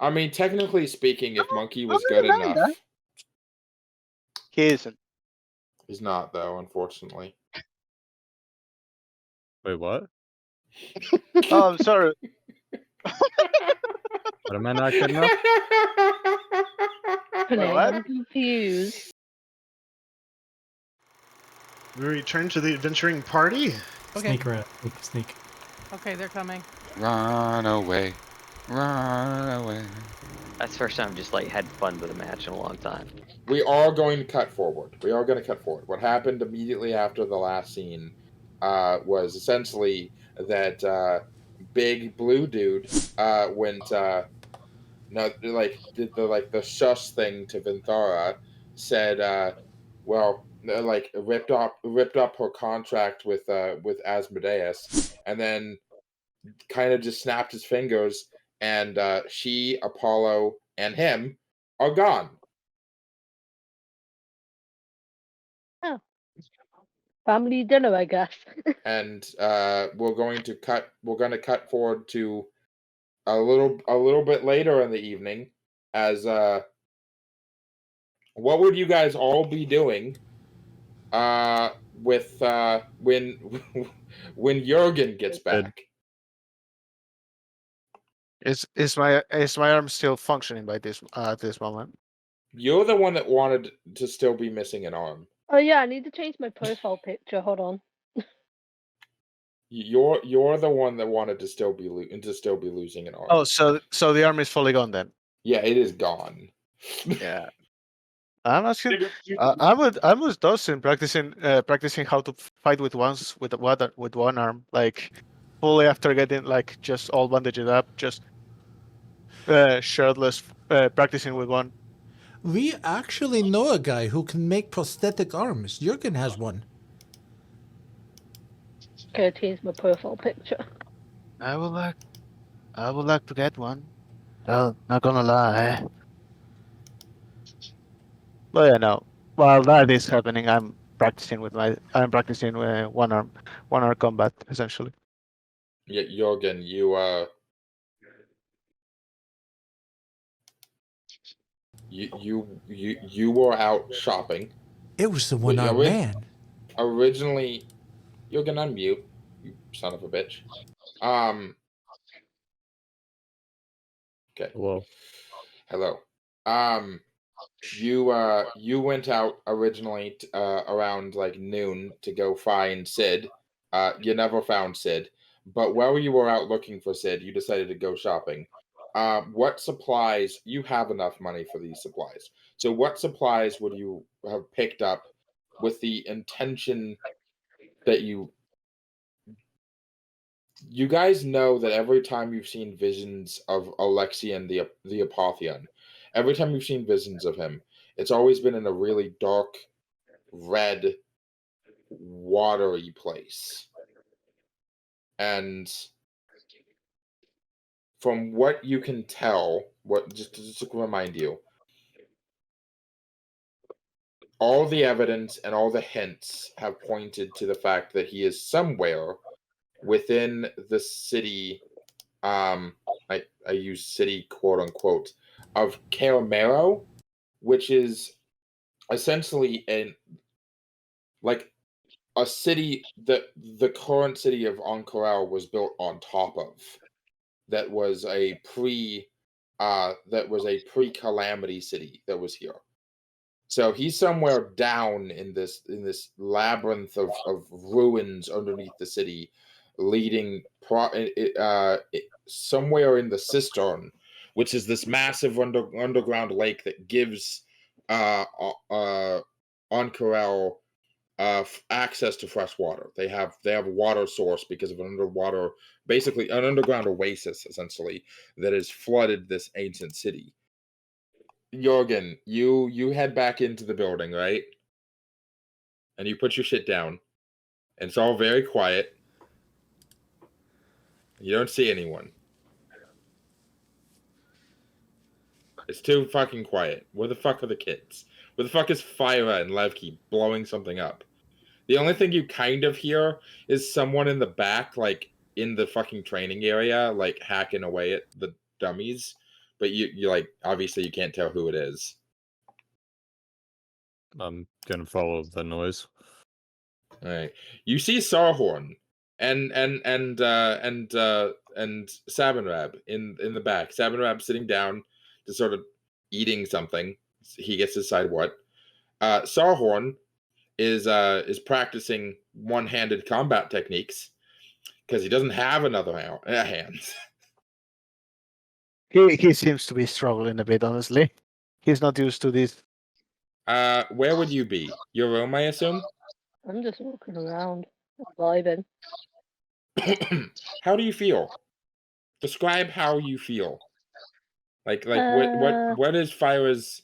I mean, technically speaking, if Monkey was good enough, he isn't. He's not, though, unfortunately. Wait, what? Oh, I'm sorry. What am I not good enough? What? I'm confused. We return to the adventuring party. Okay. Sneak around. Sneak. Okay, they're coming. Run away. Run away. That's the first time I've just like had fun with a match in a long time. We are going to cut forward. What happened immediately after the last scene was essentially that big blue dude went did the shush thing to Vinthara, said ripped up her contract with Asmodeus, and then kind of just snapped his fingers, and she, Apollo, and him are gone. Oh. Family dinner, I guess. And we're going to cut forward to a little bit later in the evening, as what would you guys all be doing with when Jurgen gets back? Is my arm still functioning by this moment? You're the one that wanted to still be missing an arm. Oh yeah, I need to change my profile picture. Hold on. You're the one that wanted to still be losing an arm. Oh, so the arm is fully gone then? Yeah, it is gone. Yeah. I'm asking. I was Dawson practicing how to fight with one arm, like fully after getting like just all bandaged up, just shirtless, practicing with one. We actually know a guy who can make prosthetic arms. Jurgen has one. Okay, change my profile picture. I would like to get one. Well, not gonna lie. But yeah, no. While that is happening, I'm practicing one arm combat essentially. Yeah, Jurgen, you were out shopping. It was the one-armed man. Originally, Jurgen, unmute, you son of a bitch. Okay. Whoa. Hello. You went out originally around like noon to go find Sid. You never found Sid, but while you were out looking for Sid, you decided to go shopping. What supplies, you have enough money for these supplies. So what supplies would you have picked up with the intention that you guys know that every time you've seen visions of Alexian the Apotheon, every time you've seen visions of him, it's always been in a really dark, red, watery place. And from what you can tell, just to remind you, all the evidence and all the hints have pointed to the fact that he is somewhere within the city, I use city quote unquote, of Kolero, which is essentially a city that the current city of Kolero was built on top of. That was a pre-calamity city that was here. So he's somewhere down in this labyrinth of ruins underneath the city, leading somewhere in the Cistern, which is this massive underground lake that gives Kolero access to fresh water. They have a water source because of basically an underground oasis, essentially, that has flooded this ancient city. Jurgen, you head back into the building, right? And you put your shit down. And it's all very quiet. You don't see anyone. It's too fucking quiet. Where the fuck are the kids? Where the fuck is Phyra and Levki blowing something up? The only thing you kind of hear is someone in the back, like, in the fucking training area, like, hacking away at the dummies. but you like obviously you can't tell who it is. I'm gonna follow the noise. All right. You see Sarhorn and Sabanrab in the back. Sabanrab sitting down, just sort of eating something. He gets to decide what. Sarhorn is practicing one-handed combat techniques because he doesn't have another hand. He seems to be struggling a bit, honestly. He's not used to this. Where would you be? Your room, I assume? I'm just walking around, vibing. How do you feel? Describe how you feel. Like Uh, what is Phyra's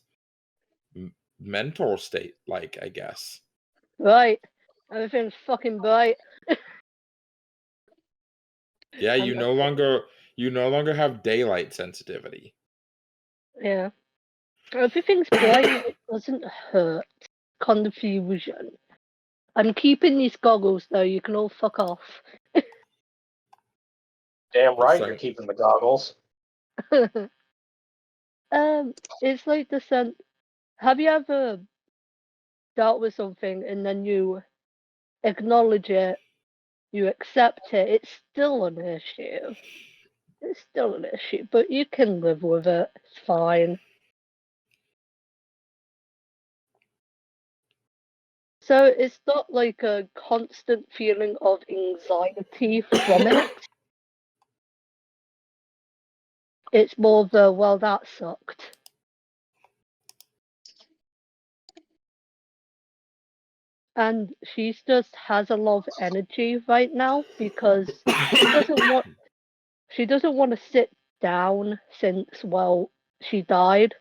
mental state like, I guess? Right. Everything's fucking bright. Yeah, I'm you not- no longer have daylight sensitivity. Yeah. Everything's bright and it doesn't hurt. Confusion. I'm keeping these goggles though, you can all fuck off. Damn right, like- you're keeping the goggles. It's like the sense. Have you ever dealt with something and then you acknowledge it, you accept it? It's still an issue. It's still an issue, but you can live with it. It's fine. So it's not like a constant feeling of anxiety from it. It's more the, well, that sucked. And she just has a lot of energy right now because she doesn't want to sit down since, well, she died.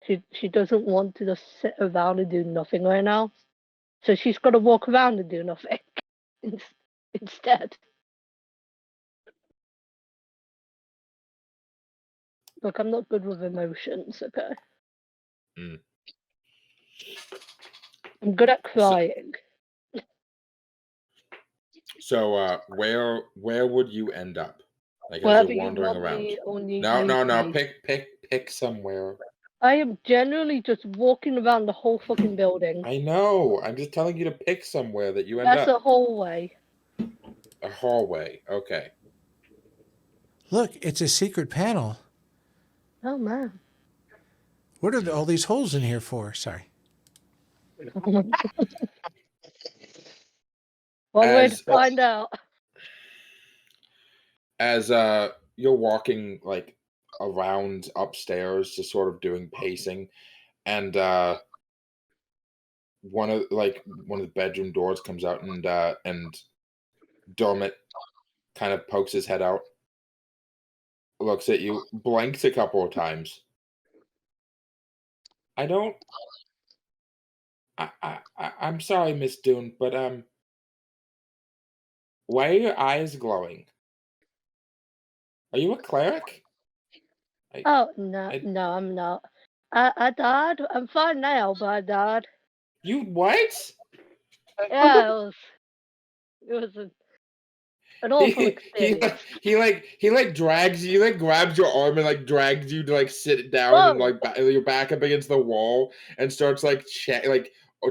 She doesn't want to just sit around and do nothing right now. So she's got to walk around and do nothing instead. Look, I'm not good with emotions, okay? Mm. I'm good at crying. So where would you end up? Like as Wherever you're you wandering want around. me, only No, you no, no. please. Pick somewhere. I am generally just walking around the whole fucking building. I know. I'm just telling you to pick somewhere that you end That's up. a hallway. A hallway. Okay. Look, it's a secret panel. Oh man. What are all these holes in here for? Sorry. One way to As- find out. As you're walking like around upstairs, just sort of doing pacing, and one of the bedroom doors comes out, and Dermot kind of pokes his head out, looks at you, blinks a couple of times. I'm sorry, Miss Dune, but why are your eyes glowing? Are you a cleric? Oh no, no, I'm not. I died. I'm fine now, but I died. You what? Yeah, it was an awful experience. He drags you, he grabs your arm and drags you to sit down Whoa. and you're back up against the wall and starts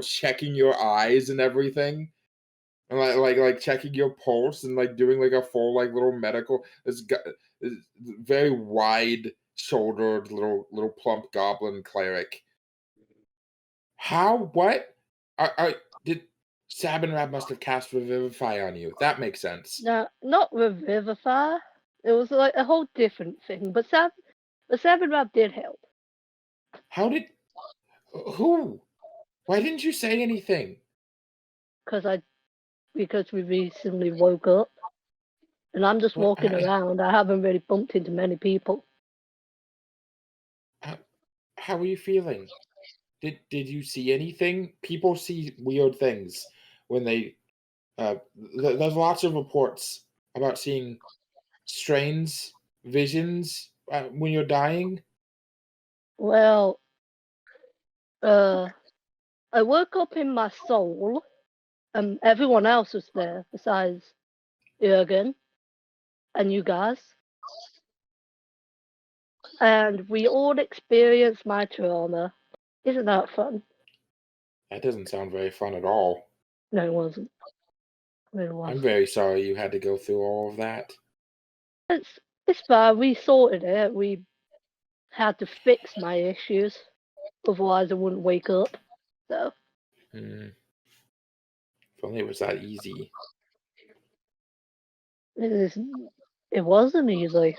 checking your eyes and everything. And checking your pulse and doing a full little medical. This very wide shouldered little plump goblin cleric. How? What? Did Sabanrab must have cast Revivify on you? That makes sense. No, not Revivify. It was a whole different thing. But Sabanrab did help. How did? Who? Why didn't you say anything? Because we recently woke up, and I'm just walking around. I haven't really bumped into many people. How are you feeling? Did you see anything? People see weird things when they. There's lots of reports about seeing strange visions when you're dying. Well, I woke up in my soul, and everyone else was there besides Jurgen and you guys. and we all experience my trauma. Isn't that fun? That doesn't sound very fun at all. No, it wasn't. It I'm was. very sorry you had to go through all of that. It's fine. We sorted it. We had to fix my issues, otherwise I wouldn't wake up. So If only it was that easy. it wasn't easy.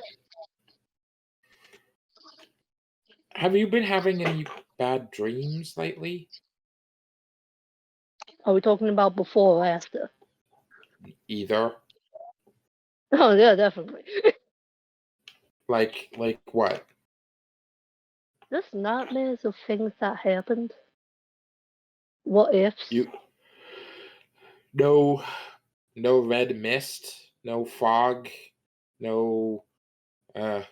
Have you been having any bad dreams lately? Are we talking about before or after? Either. Oh yeah, definitely. Like what? Just nightmares of things that happened. What ifs? No red mist, no fog, no no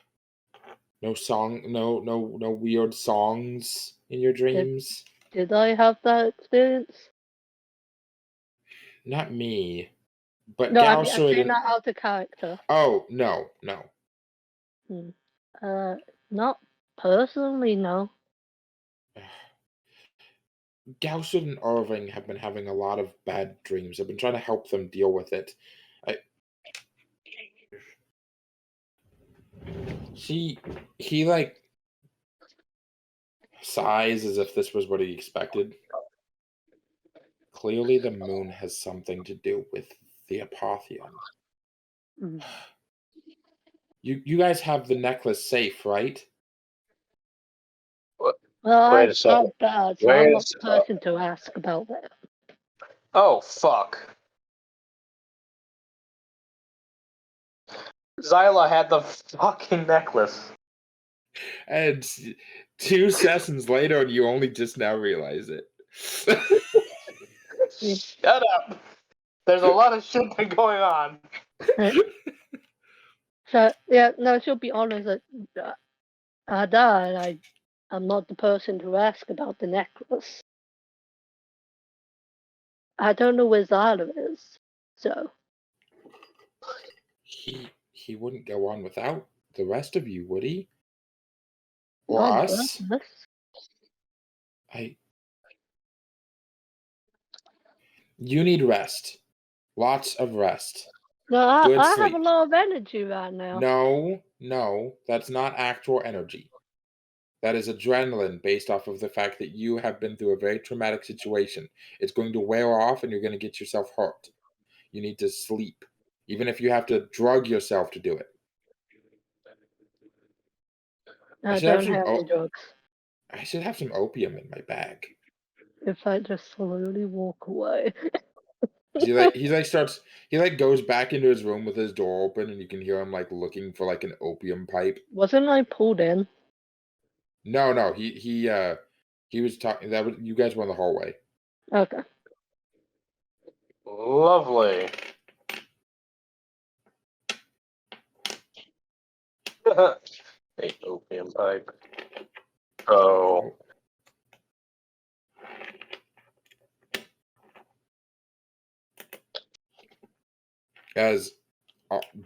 weird songs in your dreams. Did I have that experience? Not me, but No, I mean Galsrid and that out of character. oh no. Not personally, no. Galsrid and Irving have been having a lot of bad dreams. I've been trying to help them deal with it. He like sighs as if this was what he expected. Clearly the moon has something to do with the Apotheon. Mm. You guys have the necklace safe, right? Well, Wait a I second. found that, so Wait I'm a not the person to ask about that. Oh, fuck. Zyla had the fucking necklace. And 2 sessions later, and you only just now realize it. Shut up. There's a lot of shit been going on. So yeah, no, she'll be honest. I died. I'm not the person to ask about the necklace. I don't know where Zyla is, so He wouldn't go on without the rest of you, would he? Or not us? us. You need rest. Lots of rest. No, I have sleep. a lot of energy right now. No, that's not actual energy. That is adrenaline based off of the fact that you have been through a very traumatic situation. It's going to wear off and you're going to get yourself hurt. You need to sleep, even if you have to drug yourself to do it. I don't have any drugs. I should have some opium in my bag. If I just slowly walk away. He goes back into his room with his door open, and you can hear him like looking for like an opium pipe. Wasn't I pulled in? No, he was talking. You guys were in the hallway. Okay. Lovely. A opium pipe. Oh.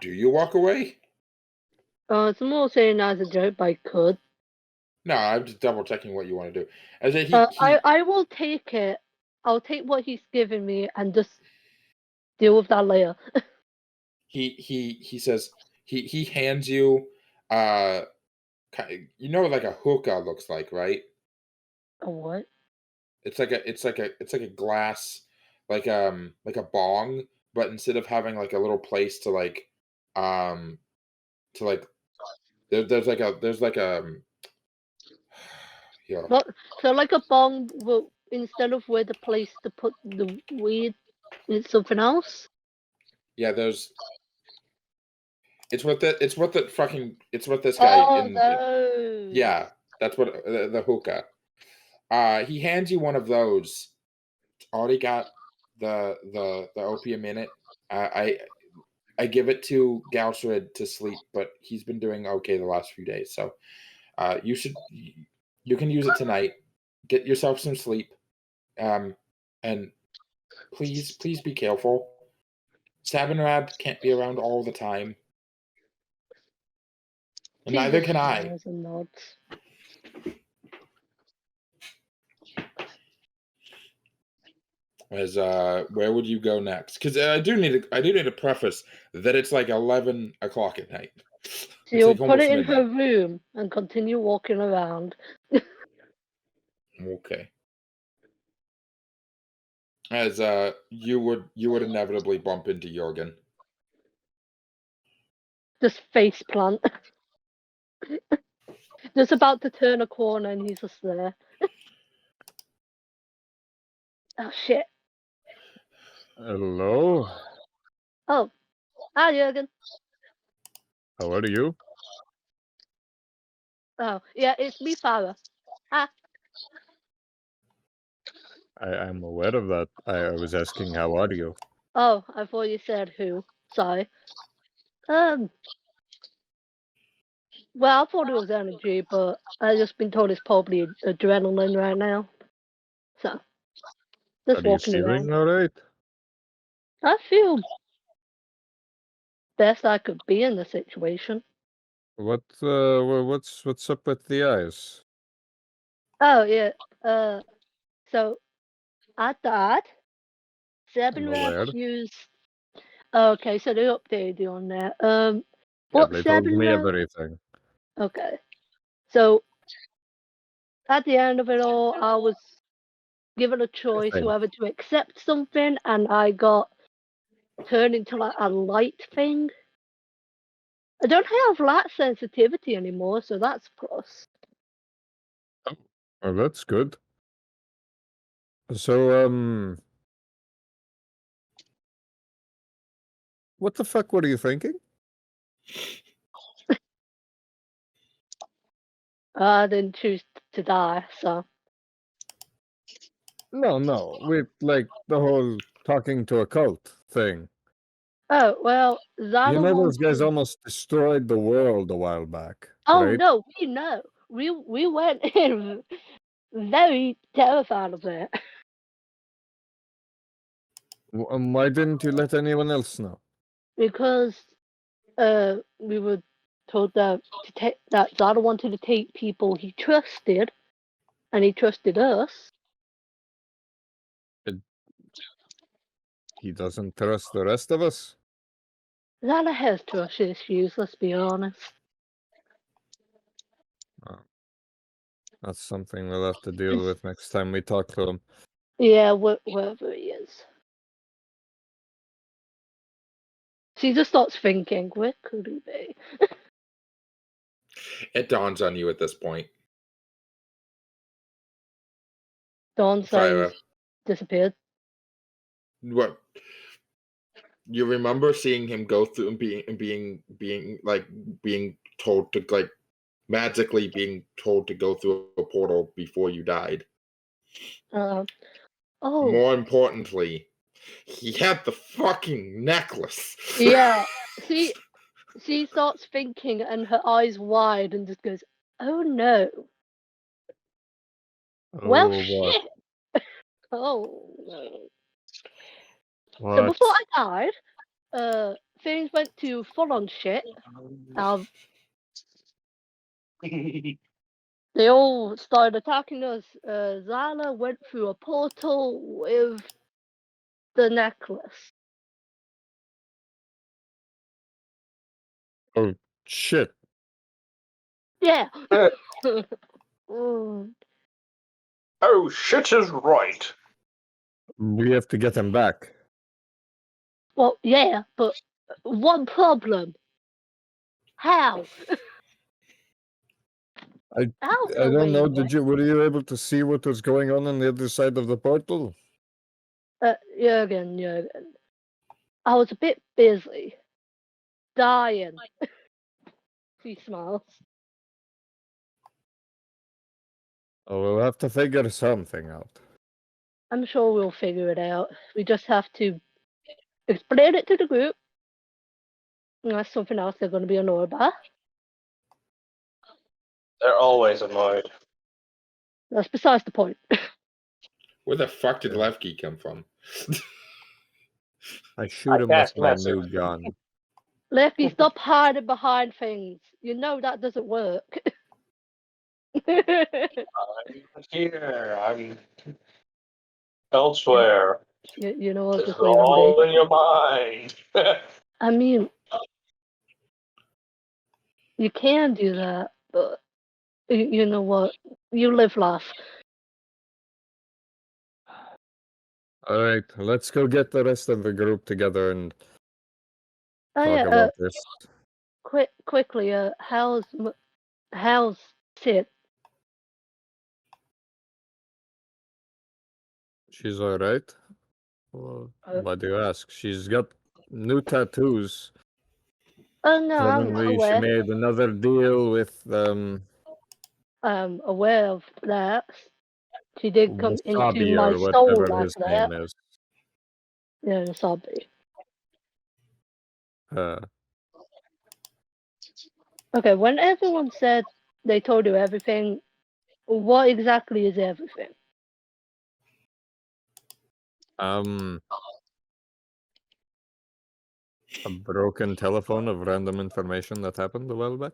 Do you walk away? It's more saying as a joke, but I could. No, I'm just double checking what you want to do. I will take it. I'll take what he's given me and just deal with that later. He says he hands you like a hookah looks like, right? A what? It's like a glass, like a bong, but instead of having like a little place to there's like a yeah. What? So like a bong, will instead of where the place to put the weed, it's something else. Yeah, it's what this guy those. Yeah, that's what the hookah. He hands you one of those. It's already got the opium in it. I give it to Galsrid to sleep, but he's been doing okay the last few days. So you can use it tonight. Get yourself some sleep. And please be careful. Sabanrab can't be around all the time. And neither Jesus can I. smiles and nods. As where would you go next? Because I do need to preface that it's like 11 o'clock at night. So It's you'll like put almost it in midnight. her room and continue walking around. Okay. As you would inevitably bump into Jurgen. Just face plant. Just about to turn a corner and he's just there. Oh shit. Hello. Oh. Hi Jurgen. How are you? Oh, yeah, it's me, Phyra. Ah. I'm aware of that. I was asking, how are you? Oh, I thought you said who. Sorry. Well, I thought it was energy, but I just been told it's probably adrenaline right now. So, just Are you walking around. feeling alright? I feel best I could be in the situation. What's up with the eyes? Oh yeah. So I died. I'm aware. Sabanrab used. Okay, so they updated you on that. Yeah, What they told me Sabanrab? everything. Okay. So at the end of it all, I was given a choice Fine. whether to accept something, and I got turned into like a light thing. I don't have light sensitivity anymore, so that's a plus. Oh, that's good. So, what the fuck were you thinking? I didn't choose to die, so. No, with like the whole talking to a cult thing. Oh well, You Zala know those guys wanted. almost destroyed the world a while back, Oh right? no, we know. We went in very terrified of it. Why didn't you let anyone else know? Because we were told that that Zara wanted to take people he trusted, and he trusted us. He doesn't trust the rest of us? Zara has trust issues, let's be honest. That's something we'll have to deal with next time we talk to him. Yeah, wherever he is. She just starts thinking, where could he be? It dawns on you at this point. Dawn Phyra. says disappeared. What? You remember seeing him go through and being told to like magically being told to go through a portal before you died. Oh. More importantly, he had the fucking necklace. Yeah. She starts thinking and her eyes wide and just goes, oh no. Well, what? shit. Oh no. What? So before I died, things went to full on shit. They all started attacking us. Zyla went through a portal with the necklace. Oh, shit. Yeah. Oh, shit is right. We have to get him back. Well, yeah, but one problem. How? I don't know. Were you able to see what was going on the other side of the portal? Jurgen. I was a bit busy. Dying. She smiles. Oh, we'll have to figure something out. I'm sure we'll figure it out. We just have to explain it to the group. And that's something else they're going to be annoyed by. They're always annoyed. That's besides the point. Where the fuck did Levki come from? I shoot him with my new gun. Lefty, stop hiding behind things. You know that doesn't work. I'm here. I'm elsewhere. you know what? It's Just leave him all be. in your mind. I mean, you can do that, but you know what? You live life. All right, let's go get the rest of the group together and Oh talk yeah. about this. Quickly. How's Sid? She's all right. Well, Uh, why do you ask? She's got new tattoos. Oh no, I'm Suddenly, she aware. made another deal with Aware of that. She did come into Wasabi my or soul whatever like his that. name is. Yeah, Wasabi. Okay, when everyone said they told you everything, what exactly is everything? A broken telephone of random information that happened a while back.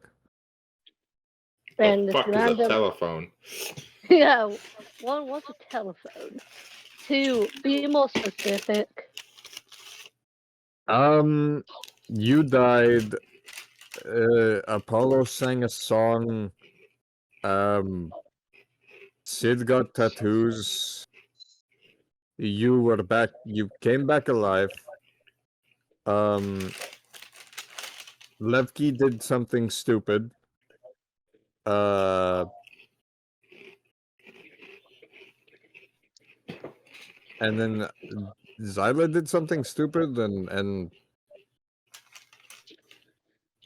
And The this fuck is a random. telephone? Yeah, one was a telephone. Two, be more specific. You died. Apollo sang a song. Sid got tattoos. You were back. You came back alive. Levki did something stupid. And then Zyla did something stupid, and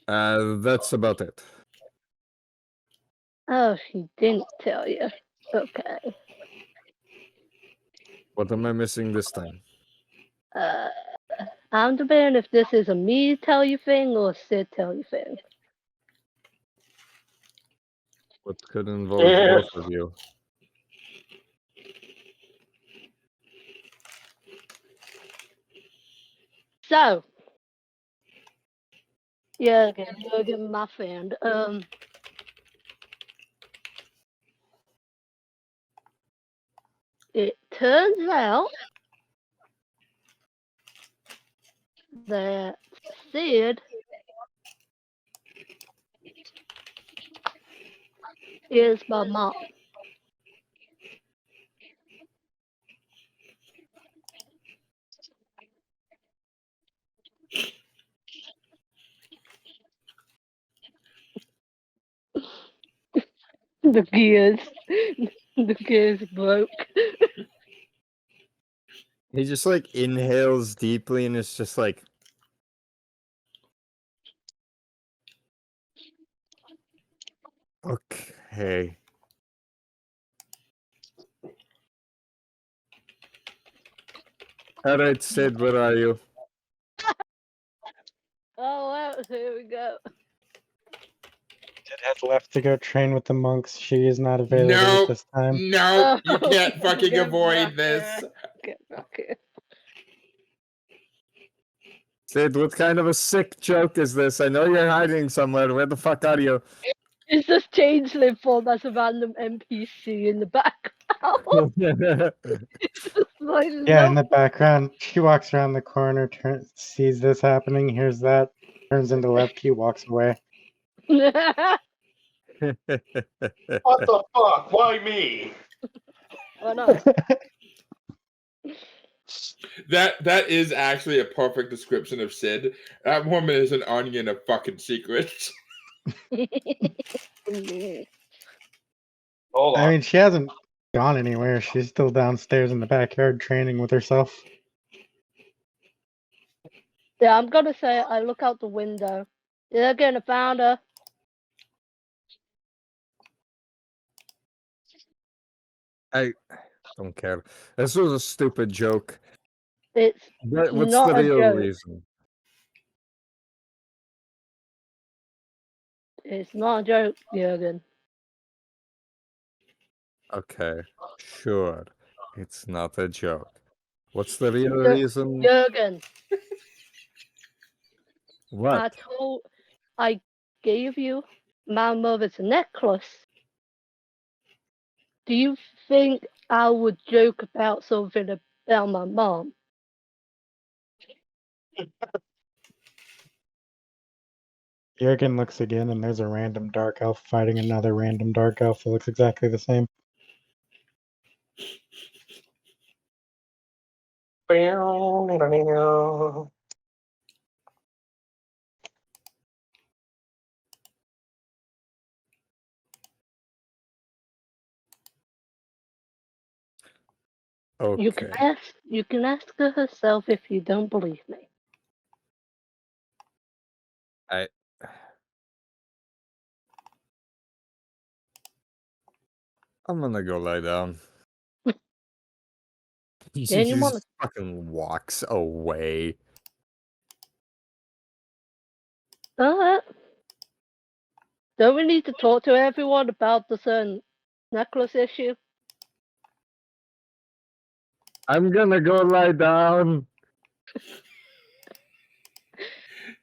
that's about it. Oh, she didn't tell you. Okay. What am I missing this time? I'm debating if this is a me tell you thing or a Sid tell you thing. What could involve Yeah. both of you? So, Jurgen, my friend. It turns out that Sid is my mom. The gears broke. He just like inhales deeply and it's just like, okay. All right, Sid, where are you? Oh, well, here we go. Sid has left to go train with the monks. She is not available No, at this time. no, you can't Oh, fucking get avoid back this. here. Get back here. Sid, what kind of a sick joke is this? I know you're hiding somewhere. Where the fuck are you? It's just Changling form as a random NPC in the background. It's just like, Yeah, in nope. the background, she walks around the corner, sees this happening, hears that, turns into Levki, walks away. What the fuck? Why me? Why not? That is actually a perfect description of Sid. That woman is an onion of fucking secrets. Hold I on. mean, she hasn't gone anywhere. She's still downstairs in the backyard training with herself. Yeah, I'm gonna say I look out the window. Yeah, again, I found her. I don't care. This was a stupid joke. It's What's not the a real joke. reason? It's not a joke, Jurgen. Okay, sure. It's not a joke. What's the real Ju- reason? Jurgen. What? I gave you my mother's necklace. Do you think I would joke about something about my mom? Jurgen looks again, and there's a random dark elf fighting another random dark elf that looks exactly the same. Okay. You can ask her herself if you don't believe me. I'm gonna go lie down. He Yeah, you wanna- just fucking walks away. Alright. Don't we need to talk to everyone about the certain necklace issue? I'm gonna go lie down.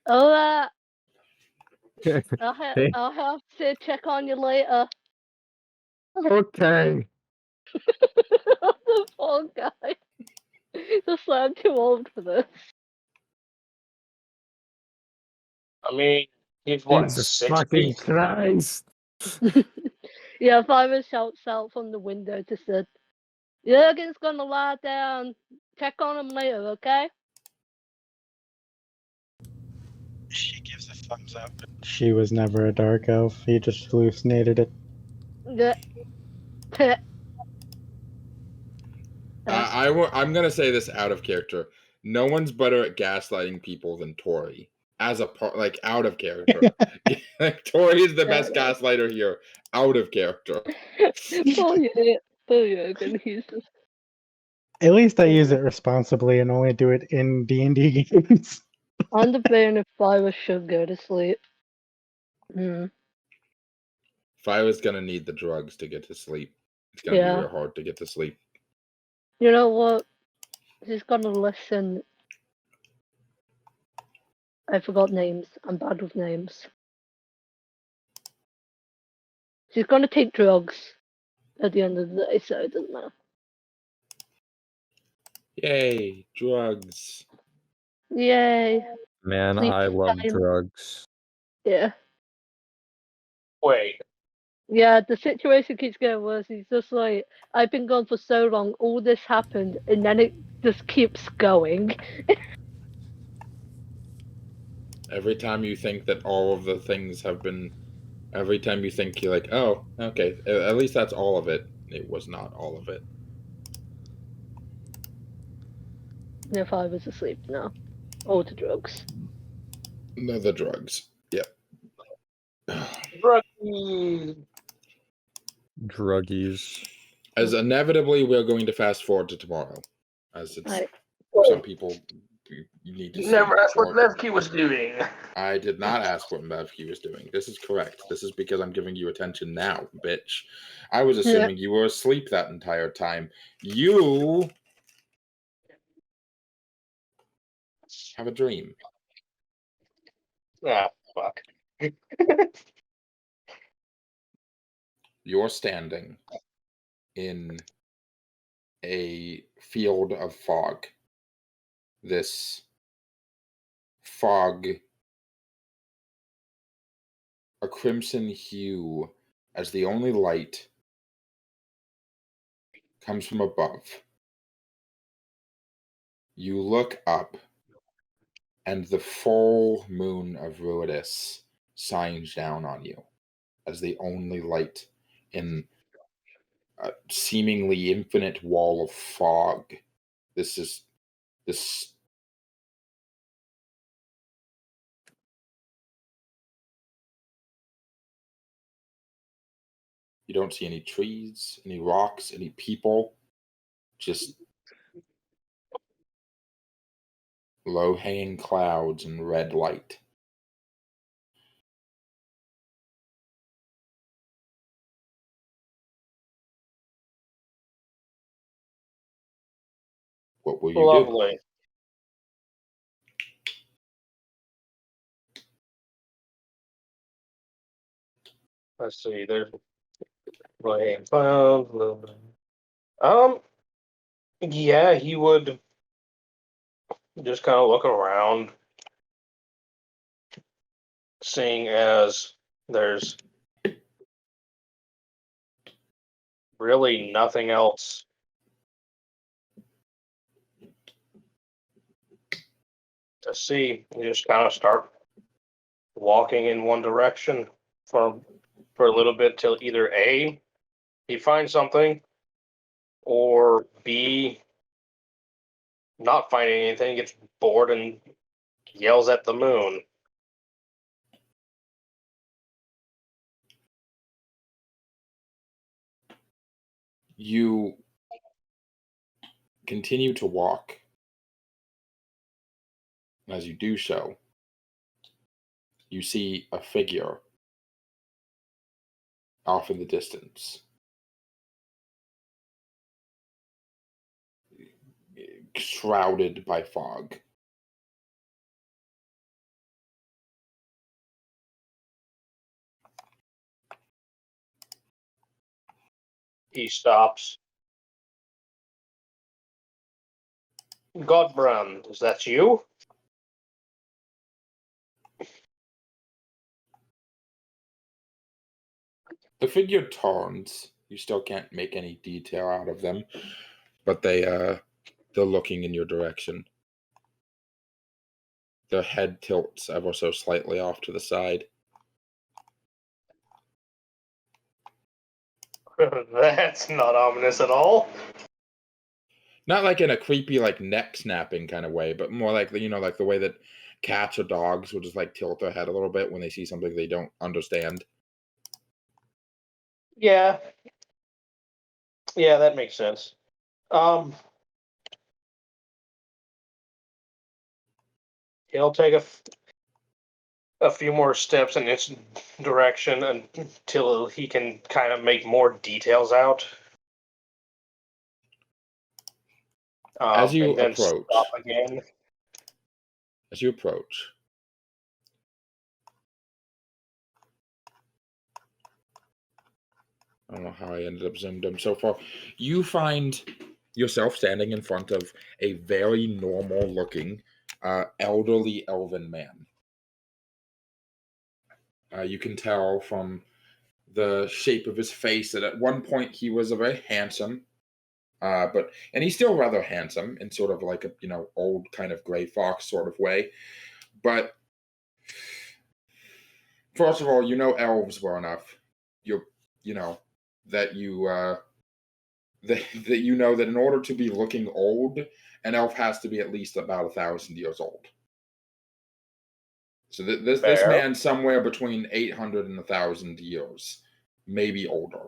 Alright. Hey, I'll have to check on you later. okay. The poor guy. Just like, I'm too old for this. I mean, he's what, Jesus 60? fucking Christ. Yeah, Phyra shouts out from the window to Sid. Jurgen's gonna lie down. Check on him later, okay? She gives a thumbs up. She was never a dark elf. He just hallucinated it. Yeah. I'm gonna say this out of character. No one's better at gaslighting people than Tori. As a part, like out of character. Like, Tori is the best gaslighter here, out of character. Poor Jurgen, he's just... At least I use it responsibly and only do it in D&D games. I'm debating if Phyra should go to sleep. Phyra's gonna need the drugs to get to sleep. It's gonna be real hard to get to sleep. You know what? She's gonna listen. I forgot names. I'm bad with names. She's gonna take drugs at the end of the day, so it doesn't matter. Yay, drugs. Yay. Man, Sleep I love time. drugs. Yeah. Wait. Yeah, the situation keeps getting worse. He's just like, I've been gone for so long, all this happened, and then it just keeps going. Every time you think that all of the things have been, every time you think you're like, oh, okay, at least that's all of it. It was not all of it. If I was asleep now. All the drugs. No, the drugs. Yep. Druggies. As inevitably, we're going to fast forward to tomorrow. As it's some people, you need to You never asked what before- Levki was doing. I did not ask what Levki was doing. This is correct. This is because I'm giving you attention now, bitch. I was assuming you were asleep that entire time. You have a dream. Ah, fuck. You're standing in a field of fog. This fog, a crimson hue, as the only light comes from above. You look up, and the full moon of Ruidus shines down on you as the only light in a seemingly infinite wall of fog. This. You don't see any trees, any rocks, any people, just low-hanging clouds and red light. What will you do? Lovely. Let's see. There's found. Yeah, he would just kind of look around, seeing as there's really nothing else to see. You just kind of start walking in one direction for a little bit till either A, he finds something, or B, not finding anything, gets bored and yells at the moon. You continue to walk. As you do so, you see a figure off in the distance, shrouded by fog. He stops. Godbrand, is that you? The figure turns. You still can't make any detail out of them, but they're looking in your direction. Their head tilts ever so slightly off to the side. That's not ominous at all. Not like in a creepy, like neck snapping kind of way, but more like like the way that cats or dogs will just like tilt their head a little bit when they see something they don't understand. Yeah. Yeah, that makes sense. He'll take a few more steps in its direction until he can kind of make more details out. As you and then approach, stop again. As you approach, I don't know how I ended up zoomed in so far. You find yourself standing in front of a very normal-looking, elderly elven man. You can tell from the shape of his face that at one point he was a very handsome, and he's still rather handsome in sort of like a old kind of gray fox sort of way. But first of all, elves well enough. That that in order to be looking old, an elf has to be at least about 1,000 years old. So this man somewhere between 800 and 1,000 years, maybe older.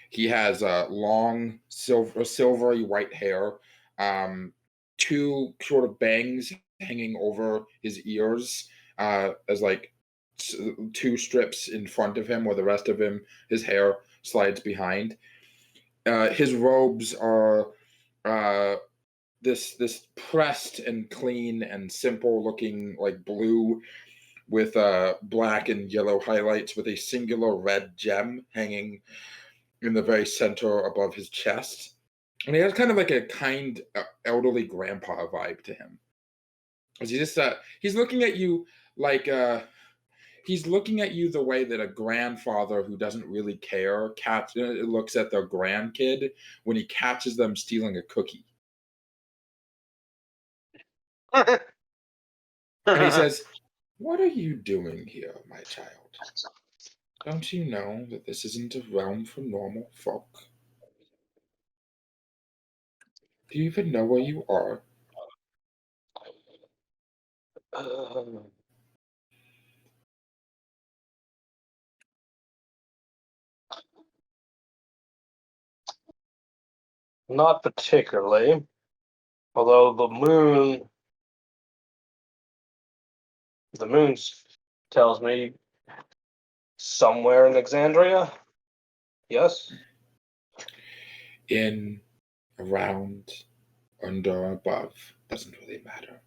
He has long silvery white hair, two sort of bangs hanging over his ears, as like two strips in front of him, where the rest of his hair slides behind. His robes are this pressed and clean and simple looking, like blue with black and yellow highlights, with a singular red gem hanging in the very center above his chest. And he has kind of like a kind elderly grandpa vibe to him. As he just he's looking at you like he's looking at you the way that a grandfather who doesn't really care looks at their grandkid when he catches them stealing a cookie. And he says, "What are you doing here, my child? Don't you know that this isn't a realm for normal folk? Do you even know where you are?" Not particularly. Although the moon tells me somewhere in Alexandria. Yes? In, around, under, above, doesn't really matter.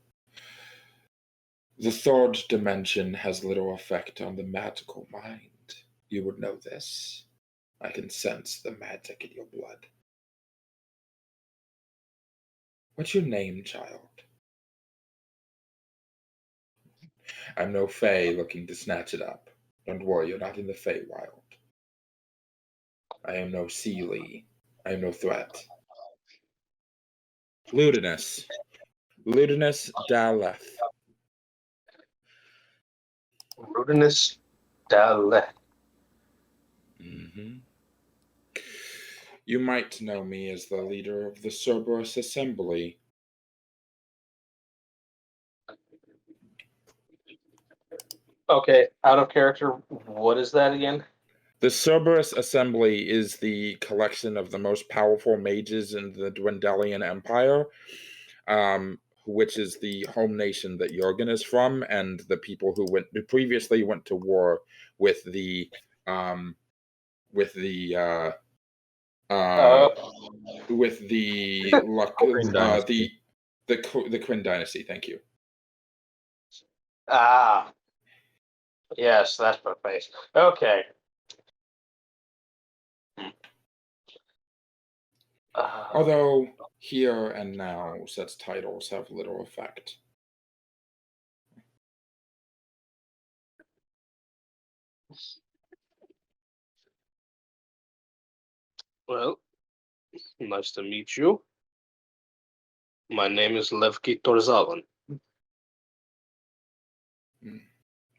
The third dimension has little effect on the magical mind. you would know this. I can sense the magic in your blood. What's your name, child? I'm no fae looking to snatch it up. Don't worry, you're not in the Feywild. I am no Seelie. I am no threat. Ludinus. Ludinus Daleth. Ludinus Daleth. Mm-hmm. You might know me as the leader of the Cerberus Assembly. Okay, out of character, what is that again? The Cerberus Assembly is the collection of the most powerful mages in the Dwendalian Empire, which is the home nation that Jurgen is from, and the people who previously went to war with the with the Kryn dynasty. Thank you. Yes, that's my face. Okay. Although here and now such titles have little effect. Well, nice to meet you. My name is Levki Torzalan.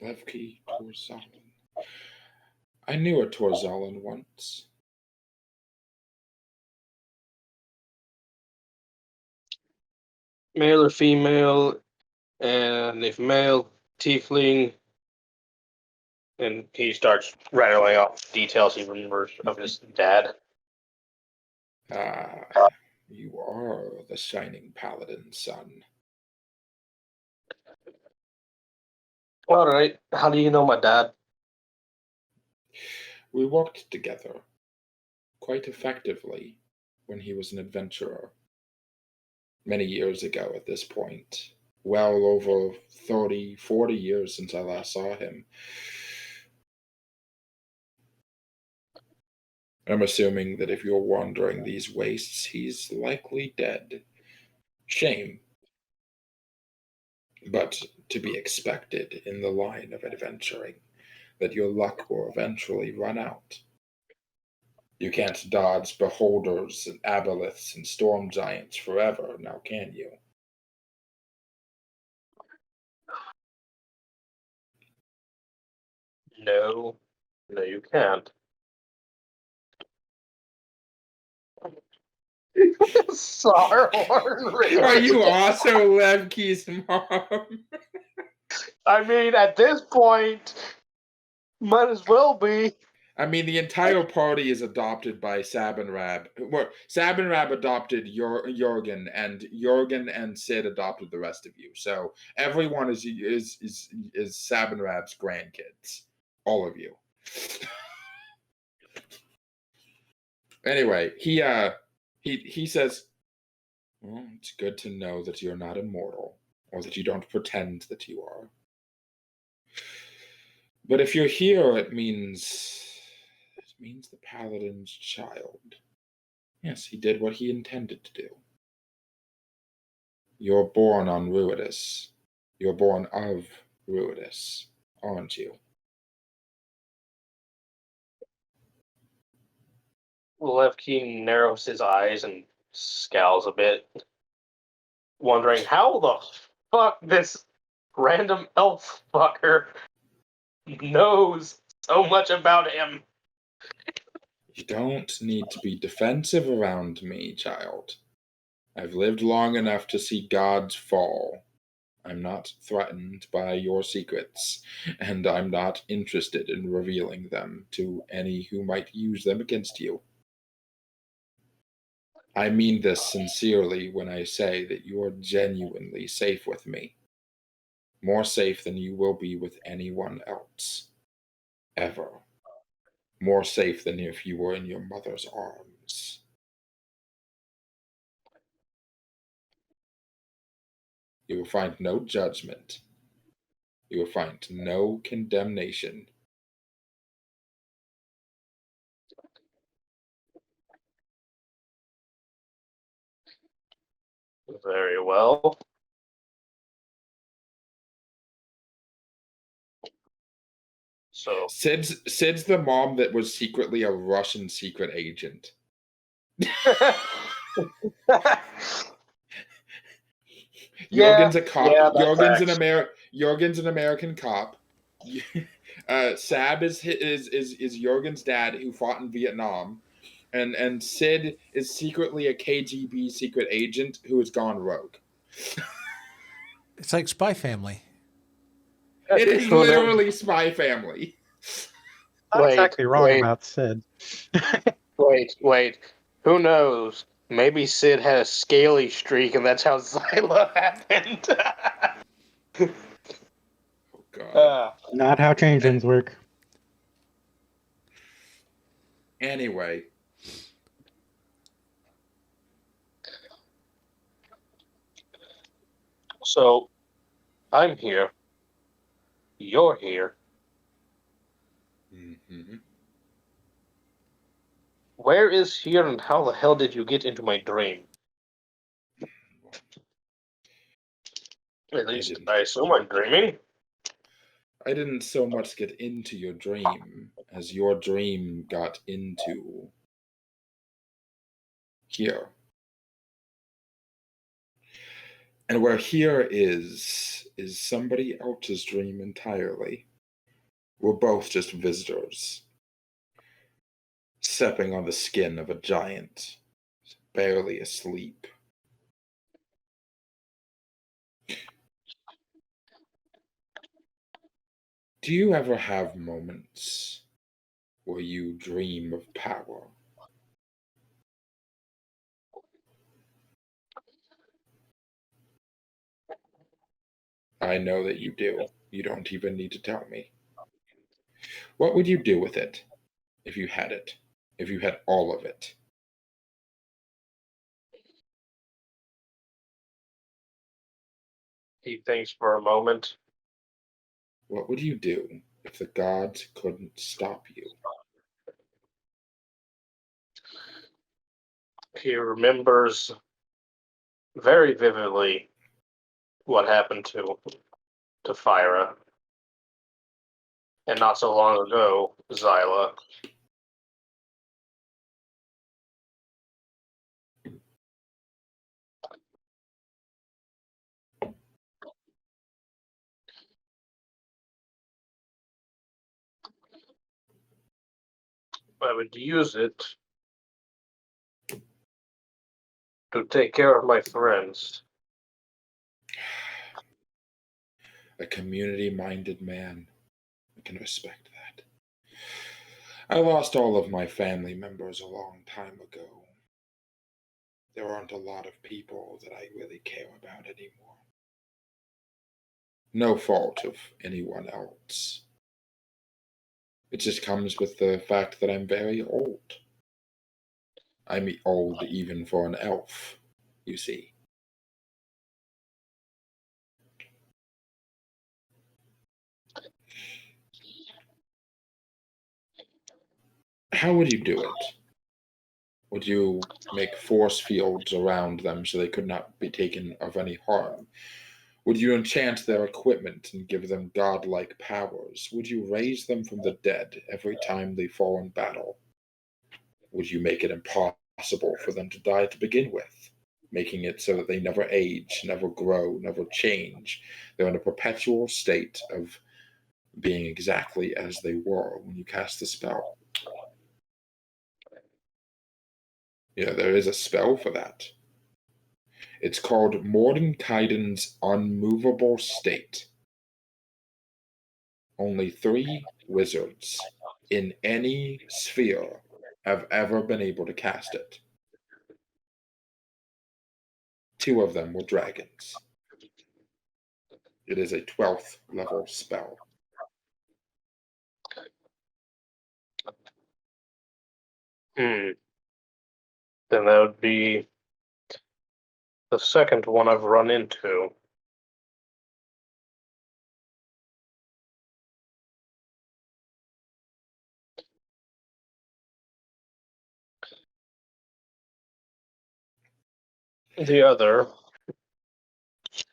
Levki Torzalan. I knew a Torzalan once. Male or female, and if male, tiefling. And he starts rattling off details he remembers of his dad. You are the Shining Paladin's son. All right. How do you know my dad? We worked together quite effectively when he was an adventurer. Many years ago at this point. Well over 30, 40 years since I last saw him. I'm assuming that if you're wandering these wastes, he's likely dead. Shame. But to be expected in the line of adventuring, that your luck will eventually run out. You can't dodge beholders and aboleths and storm giants forever, now can you? No, you can't. Sarhorn. Are you also Levki's mom? I mean, at this point, might as well be. I mean, the entire party is adopted by Sabanrab. Well, Sabanrab adopted Jurgen, and Jurgen and Sid adopted the rest of you. So everyone is Sabanrab's grandkids. All of you. Anyway, he says, well, it's good to know that you're not immortal, or that you don't pretend that you are. But if you're here, it means the Paladin's child. Yes, he did what he intended to do. You're born on Ruidus. You're born of Ruidus, aren't you? Levki narrows his eyes and scowls a bit, wondering how the fuck this random elf fucker knows so much about him. You don't need to be defensive around me, child. I've lived long enough to see gods fall. I'm not threatened by your secrets, and I'm not interested in revealing them to any who might use them against you. I mean this sincerely when I say that you are genuinely safe with me. More safe than you will be with anyone else. Ever. More safe than if you were in your mother's arms. You will find no judgment. You will find no condemnation. Very well. So Sid's the mom that was secretly a Russian secret agent. Jurgen's a cop. yeah, Jurgen's an American cop. Sab is Jurgen's dad who fought in Vietnam, and Sid is secretly a KGB secret agent who has gone rogue. It's like Spy Family. It is literally Spy Family. Not Wait, exactly wrong wait. about Sid. Wait. Who knows? Maybe Sid had a scaly streak, and that's how Zyla happened. Oh God. Not how changelings work. Anyway. So, I'm here. You're here. Mm-hmm. Where is here, and how the hell did you get into my dream? At least I assume I'm dreaming. I didn't so much get into your dream as your dream got into here. And where here is somebody else's dream entirely. We're both just visitors, stepping on the skin of a giant, barely asleep. Do you ever have moments where you dream of power? I know that you do. You don't even need to tell me. What would you do with it if you had it? If you had all of it? He thinks for a moment. What would you do if the gods couldn't stop you? He remembers very vividly what happened to Phyra. And not so long ago, Zyla. I would use it to take care of my friends. A community-minded man. I can respect that. I lost all of my family members a long time ago. There aren't a lot of people that I really care about anymore. No fault of anyone else. It just comes with the fact that I'm very old. I'm old even for an elf, you see. How would you do it? Would you make force fields around them so they could not be taken of any harm? Would you enchant their equipment and give them godlike powers? Would you raise them from the dead every time they fall in battle? Would you make it impossible for them to die to begin with, making it so that they never age, never grow, never change? They're in a perpetual state of being exactly as they were when you cast the spell. Yeah, there is a spell for that. It's called Mordenkainen's Unmovable State. Only 3 wizards in any sphere have ever been able to cast it. 2 of them were dragons. It is a 12th level spell. Then that would be the second one I've run into. The other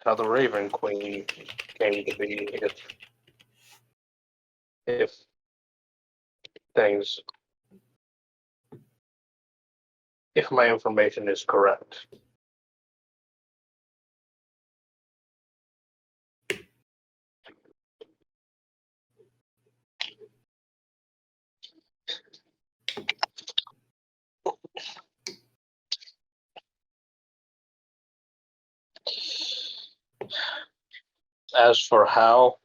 how the Raven Queen came to be, if things, if my information is correct. As for how,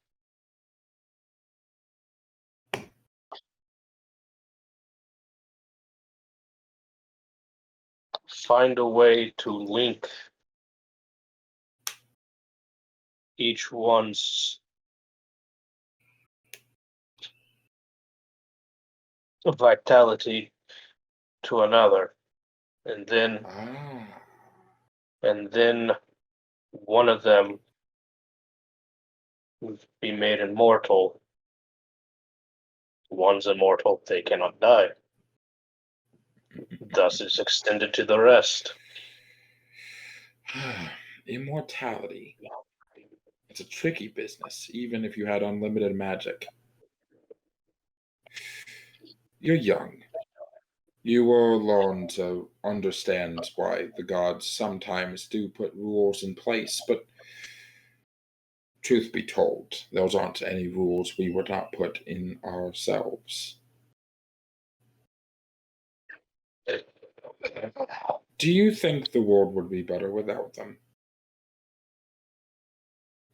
find a way to link each one's vitality to another, and then one of them be made immortal. One's immortal, they cannot die. Thus it's extended to the rest. Immortality. It's a tricky business, even if you had unlimited magic. You're young. You were alone to understand why the gods sometimes do put rules in place, but truth be told, those aren't any rules we would not put in ourselves. Do you think the world would be better without them?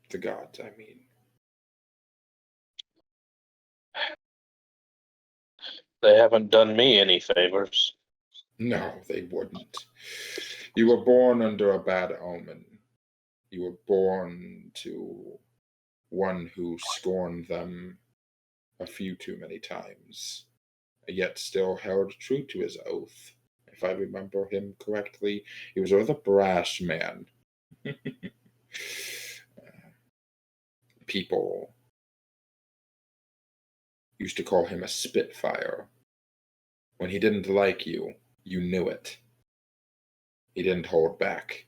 The gods, I mean. They haven't done me any favors. No, they wouldn't. You were born under a bad omen. You were born to one who scorned them a few too many times, yet still held true to his oath. If I remember him correctly, he was a rather brash man. People used to call him a spitfire. When he didn't like you, you knew it. He didn't hold back.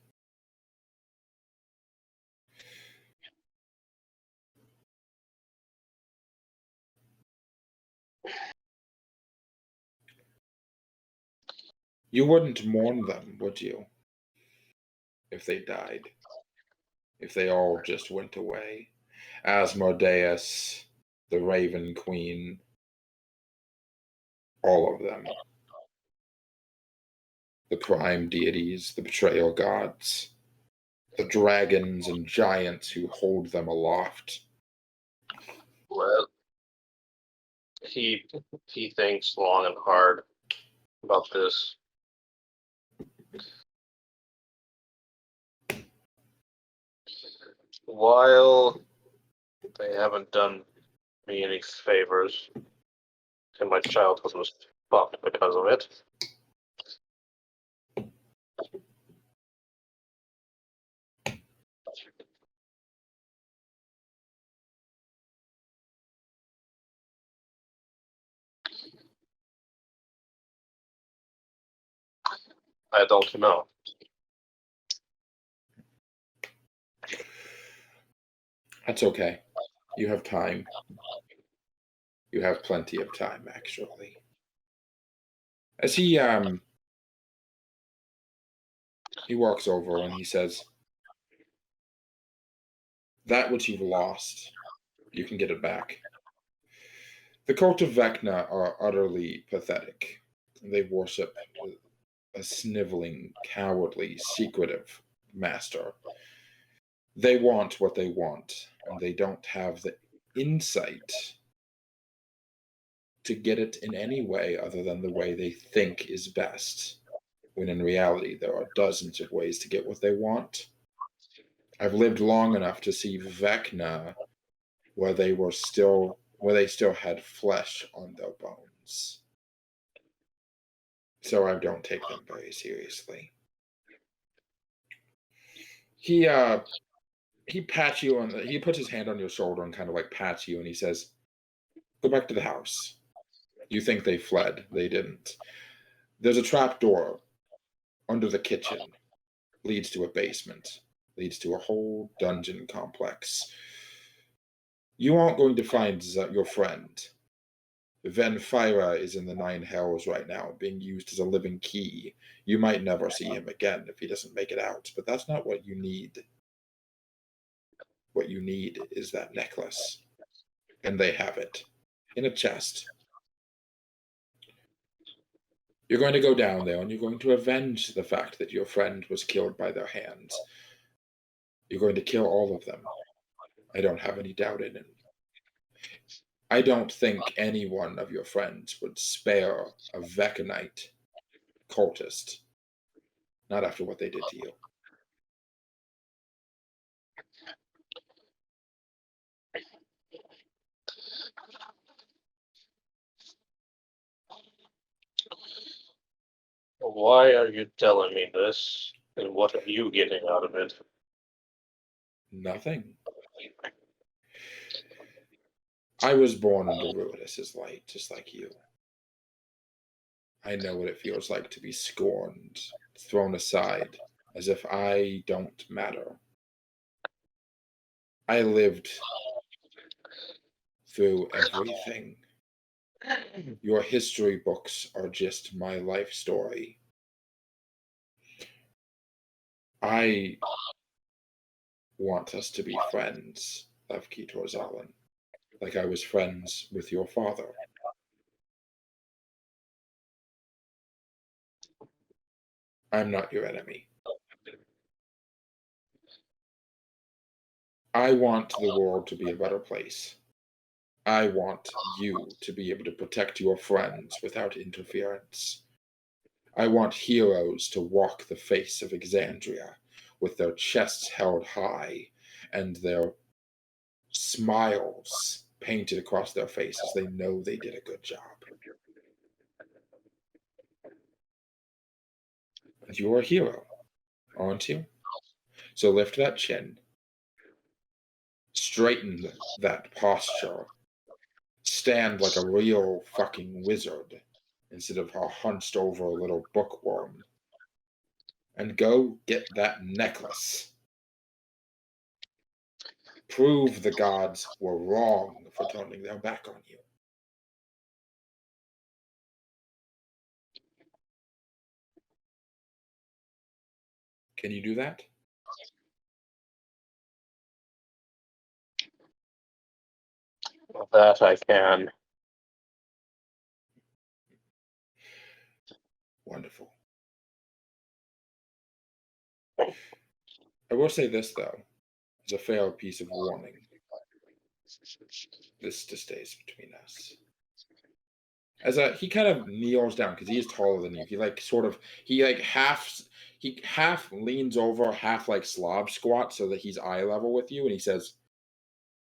You wouldn't mourn them, would you? If they died. If they all just went away. Asmodeus, the Raven Queen, all of them. The prime deities, the betrayal gods, the dragons and giants who hold them aloft. Well, he thinks long and hard about this. While they haven't done me any favors, and my childhood was fucked because of it, I don't know. That's okay. You have time. You have plenty of time, actually. As he walks over and he says, that which you've lost, you can get it back. The cult of Vecna are utterly pathetic. They worship a sniveling, cowardly, secretive master. They want what they want, and they don't have the insight to get it in any way other than the way they think is best, when in reality there are dozens of ways to get what they want. I've lived long enough to see Vecna where they still had flesh on their bones. So I don't take them very seriously. He pats you on he puts his hand on your shoulder and kind of like pats you, and he says, go back to the house. You think they fled. They didn't. There's a trap door under the kitchen. Leads to a basement. leads to a whole dungeon complex. You aren't going to find your friend. Vinthara is in the Nine Hells right now, being used as a living key. You might never see him again if he doesn't make it out, but that's not what you need. What you need is that necklace. And they have it. In a chest. You're going to go down there and you're going to avenge the fact that your friend was killed by their hands. You're going to kill all of them. I don't have any doubt in it. I don't think any one of your friends would spare a Vekanite cultist. Not after what they did to you. Why are you telling me this? And what are you getting out of it? Nothing. I was born under Ruidus's light, just like you. I know what it feels like to be scorned, thrown aside, as if I don't matter. I lived through everything. Your history books are just my life story. I want us to be friends, Levki Torzalan, like I was friends with your father. I'm not your enemy. I want the world to be a better place. I want you to be able to protect your friends without interference. I want heroes to walk the face of Exandria with their chests held high and their smiles painted across their faces. They know they did a good job. And you're a hero, aren't you? So lift that chin, straighten that posture, stand like a real fucking wizard instead of a hunched over little bookworm, and go get that necklace. Prove the gods were wrong for turning their back on you. Can you do that? That I can. Wonderful. I will say this, though, as a fair piece of warning. This just stays between us. As he kind of kneels down because he is taller than you. He half leans over, half like Slav squat so that he's eye level with you, and he says,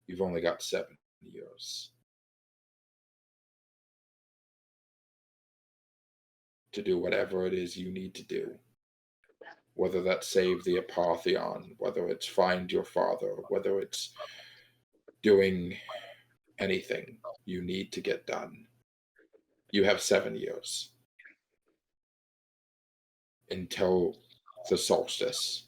"You've only got 7 years to do whatever it is you need to do. Whether that's save the Apotheon, whether it's find your father, whether it's doing anything you need to get done. You have 7 years until the solstice."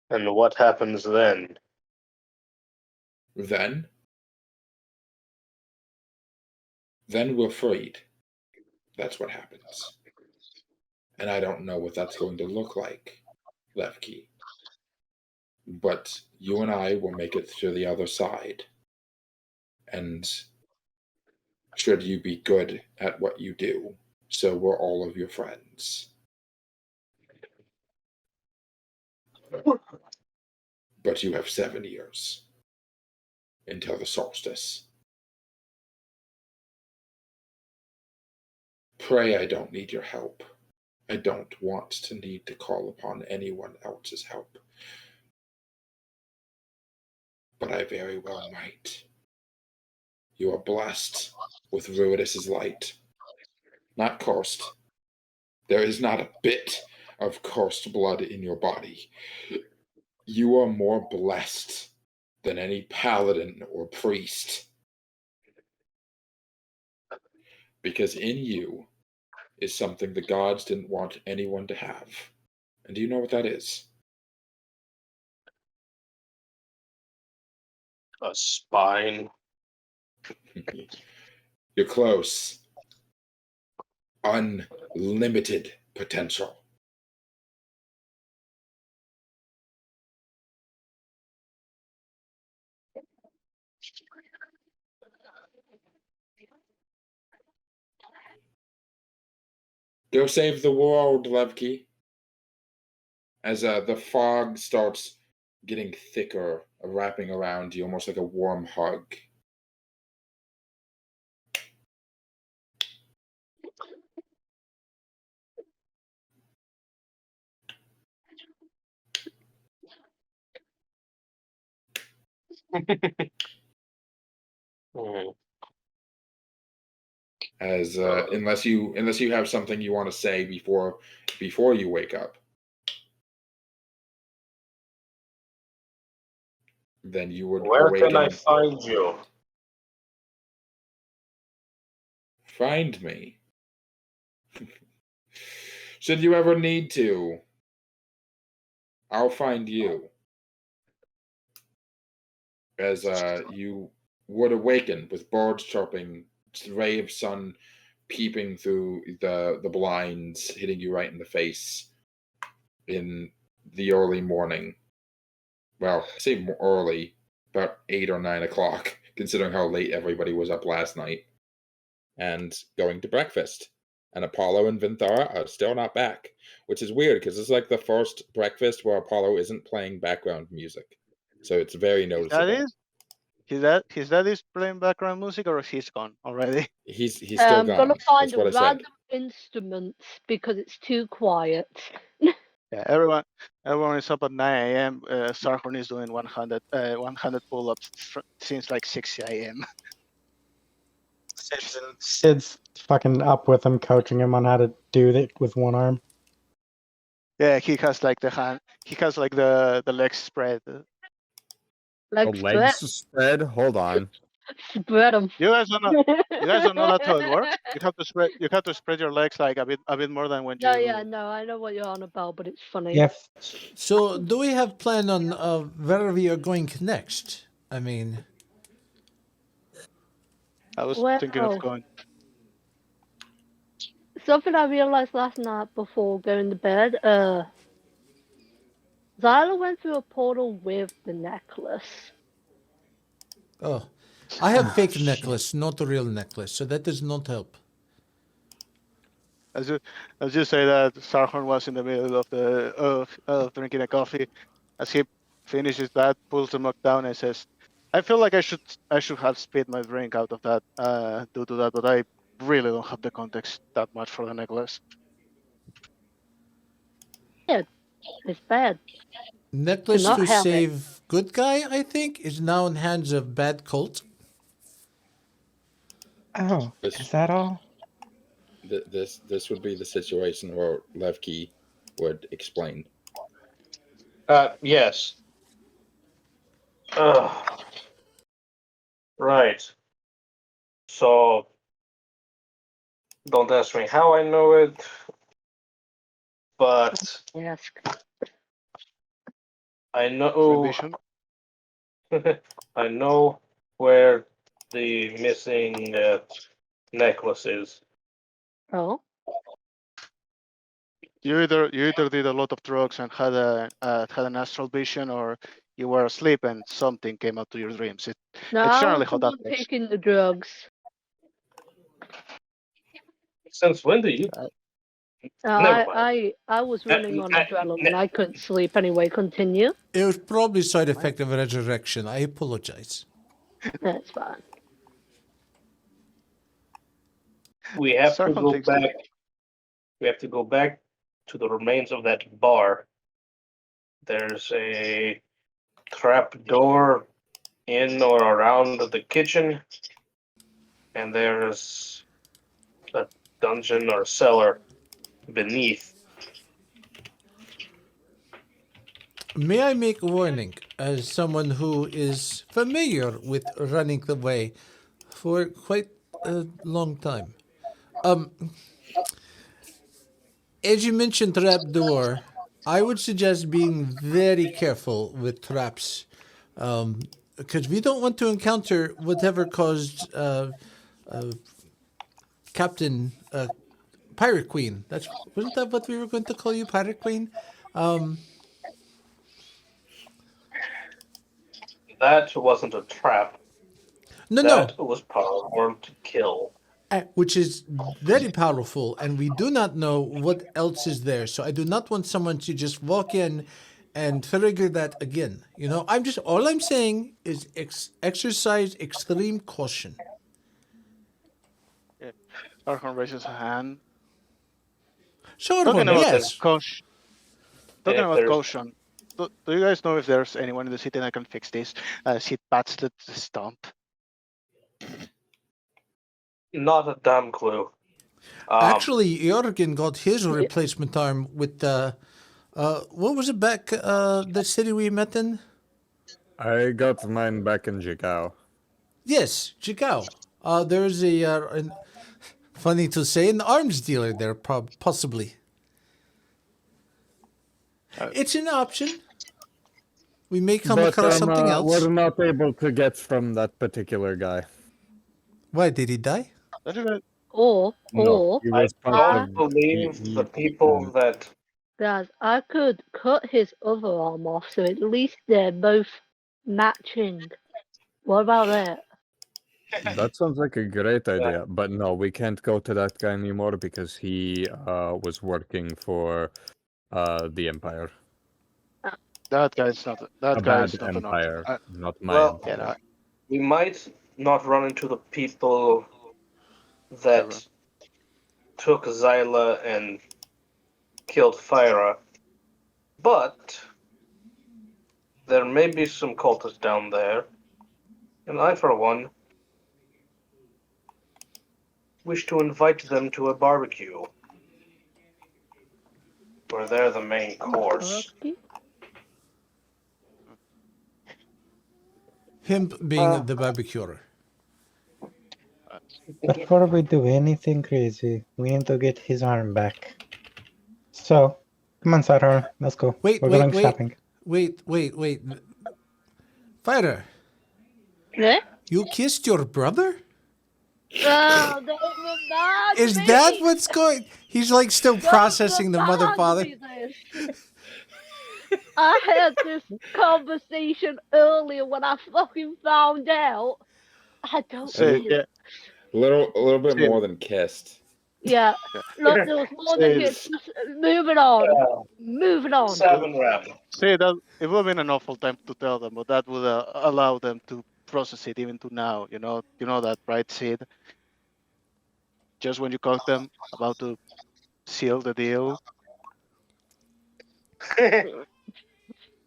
And what happens then? Then we're freed. That's what happens. And I don't know what that's going to look like, Levki. But you and I will make it to the other side. And should you be good at what you do, so will all of your friends. But you have 7 years until the solstice. Pray I don't need your help. I don't want to need to call upon anyone else's help. But I very well might. You are blessed with Ruidus's light. Not cursed. There is not a bit of cursed blood in your body. You are more blessed than any paladin or priest. Because in you is something the gods didn't want anyone to have. And do you know what that is? A spine. You're close. Unlimited potential. Go save the world, Levki. As the fog starts getting thicker, wrapping around you, almost like a warm hug. As unless you have something you want to say before you wake up, then you would Where awaken. can I find you? Find me. Should you ever need to, I'll find you. As you would awaken with birds chirping, ray of sun peeping through the blinds, hitting you right in the face in the early morning. Well, I say more early, about 8 or 9 o'clock, considering how late everybody was up last night. And going to breakfast. And Apollo and Vinthara are still not back, which is weird because it's like the first breakfast where Apollo isn't playing background music. So it's very noticeable. That is? His dad is playing background music, or he's gone already? He's still I'm gone. gonna find That's what I said. random instruments because it's too quiet. Yeah, everyone is up at 9 a.m. Sarhorn is doing 100 pull-ups since like 6 a.m. Sid's fucking up with him, coaching him on how to do it with one arm. Yeah, he has like the hand. He has like the legs spread. The legs spread? Hold on. Spread them. You guys don't know. You guys don't know that's how it works. You have to spread. You have to spread your legs like a bit more than when you. No, yeah, no, I know what you're on about, but it's funny. Yes. So, do we have plan on where we are going next? I mean, I was Well, thinking of going. Something I realized last night before going to bed, Zyla went through a portal with the necklace. oh, I have fake necklace, not a real necklace, so that does not help. As you say that Sarhorn was in the middle of drinking a coffee. As he finishes that, pulls the mug down and says, "I feel like I should have spit my drink out of that due to that, but I really don't have the context that much for the necklace." Yeah, it's bad. Necklace not to have it. save good guy, I think, is now in hands of bad cult. Oh, is that all? This would be the situation where Levki would explain. Yes. Right. So, don't ask me how I know it, but Yes. I know. Rendition? I know where the missing necklace is. Oh, You either did a lot of drugs and had an astral vision, or you were asleep and something came out to your dreams. no, It's I generally was how the that one works. taking the drugs. Since when do you? Never mind. I was running on adrenaline. I couldn't sleep anyway. Continue. It was probably side effect of resurrection. I apologize. That's fine. We have to Sarhorn go thinks back. We have to go back to the remains of that bar. There's a trap door in or around the kitchen, and there's a dungeon or cellar beneath. May I make a warning, as someone who is familiar with running the way for quite a long time? as you mentioned trapdoor, I would suggest being very careful with traps, because we don't want to encounter whatever caused Captain Pirate Queen. Wasn't that what we were going to call you, Pirate Queen? That wasn't a trap. No. That was power to kill. Which is very powerful, and we do not know what else is there. So I do not want someone to just walk in and trigger that again. All I'm saying is exercise extreme caution. Sarhorn raises a hand. Sarhorn, yes. Talking about caution, do you guys know if there's anyone in the city that can fix this? He pats the stump. Not a damn clue. Actually, Jurgen got his replacement arm with what was it back the city we met in? I got mine back in Jigao. Yes, Jigao. There's funny to say, an arms dealer there, possibly. It's an option. We may come across something else. We're not able to get from that particular guy. Why, did he die? Or I don't believe the people that... Guys, I could cut his other arm off, so at least they're both matching. What about that? That sounds like a great idea, but no, we can't go to that guy anymore because he was working for the Empire. That guy's not. That a guy's bad not Empire, not my Well, Empire. we might not run into the people that took Zyla and killed Phyra, but there may be some cultists down there, and I, for one, wish to invite them to a barbecue, where they're the main course. Him being the barbecuer. Before we do anything crazy, we need to get his arm back. So, come on, Sarhorn, let's go. We're going shopping. Wait. Phyra. Yeah? You kissed your brother? Oh, don't remind Is me. that what's going? He's like still Don't processing the remind mother-father. me this. I had this conversation earlier when I fucking found out. I don't A little bit more than kissed. Yeah. Look, there was more than hits. Moving on. Moving on. Sabanrab. See, that it would have been an awful time to tell them, but that would allow them to process it even to now. You know that, right, Sid? Just when you caught them about to seal the deal. Do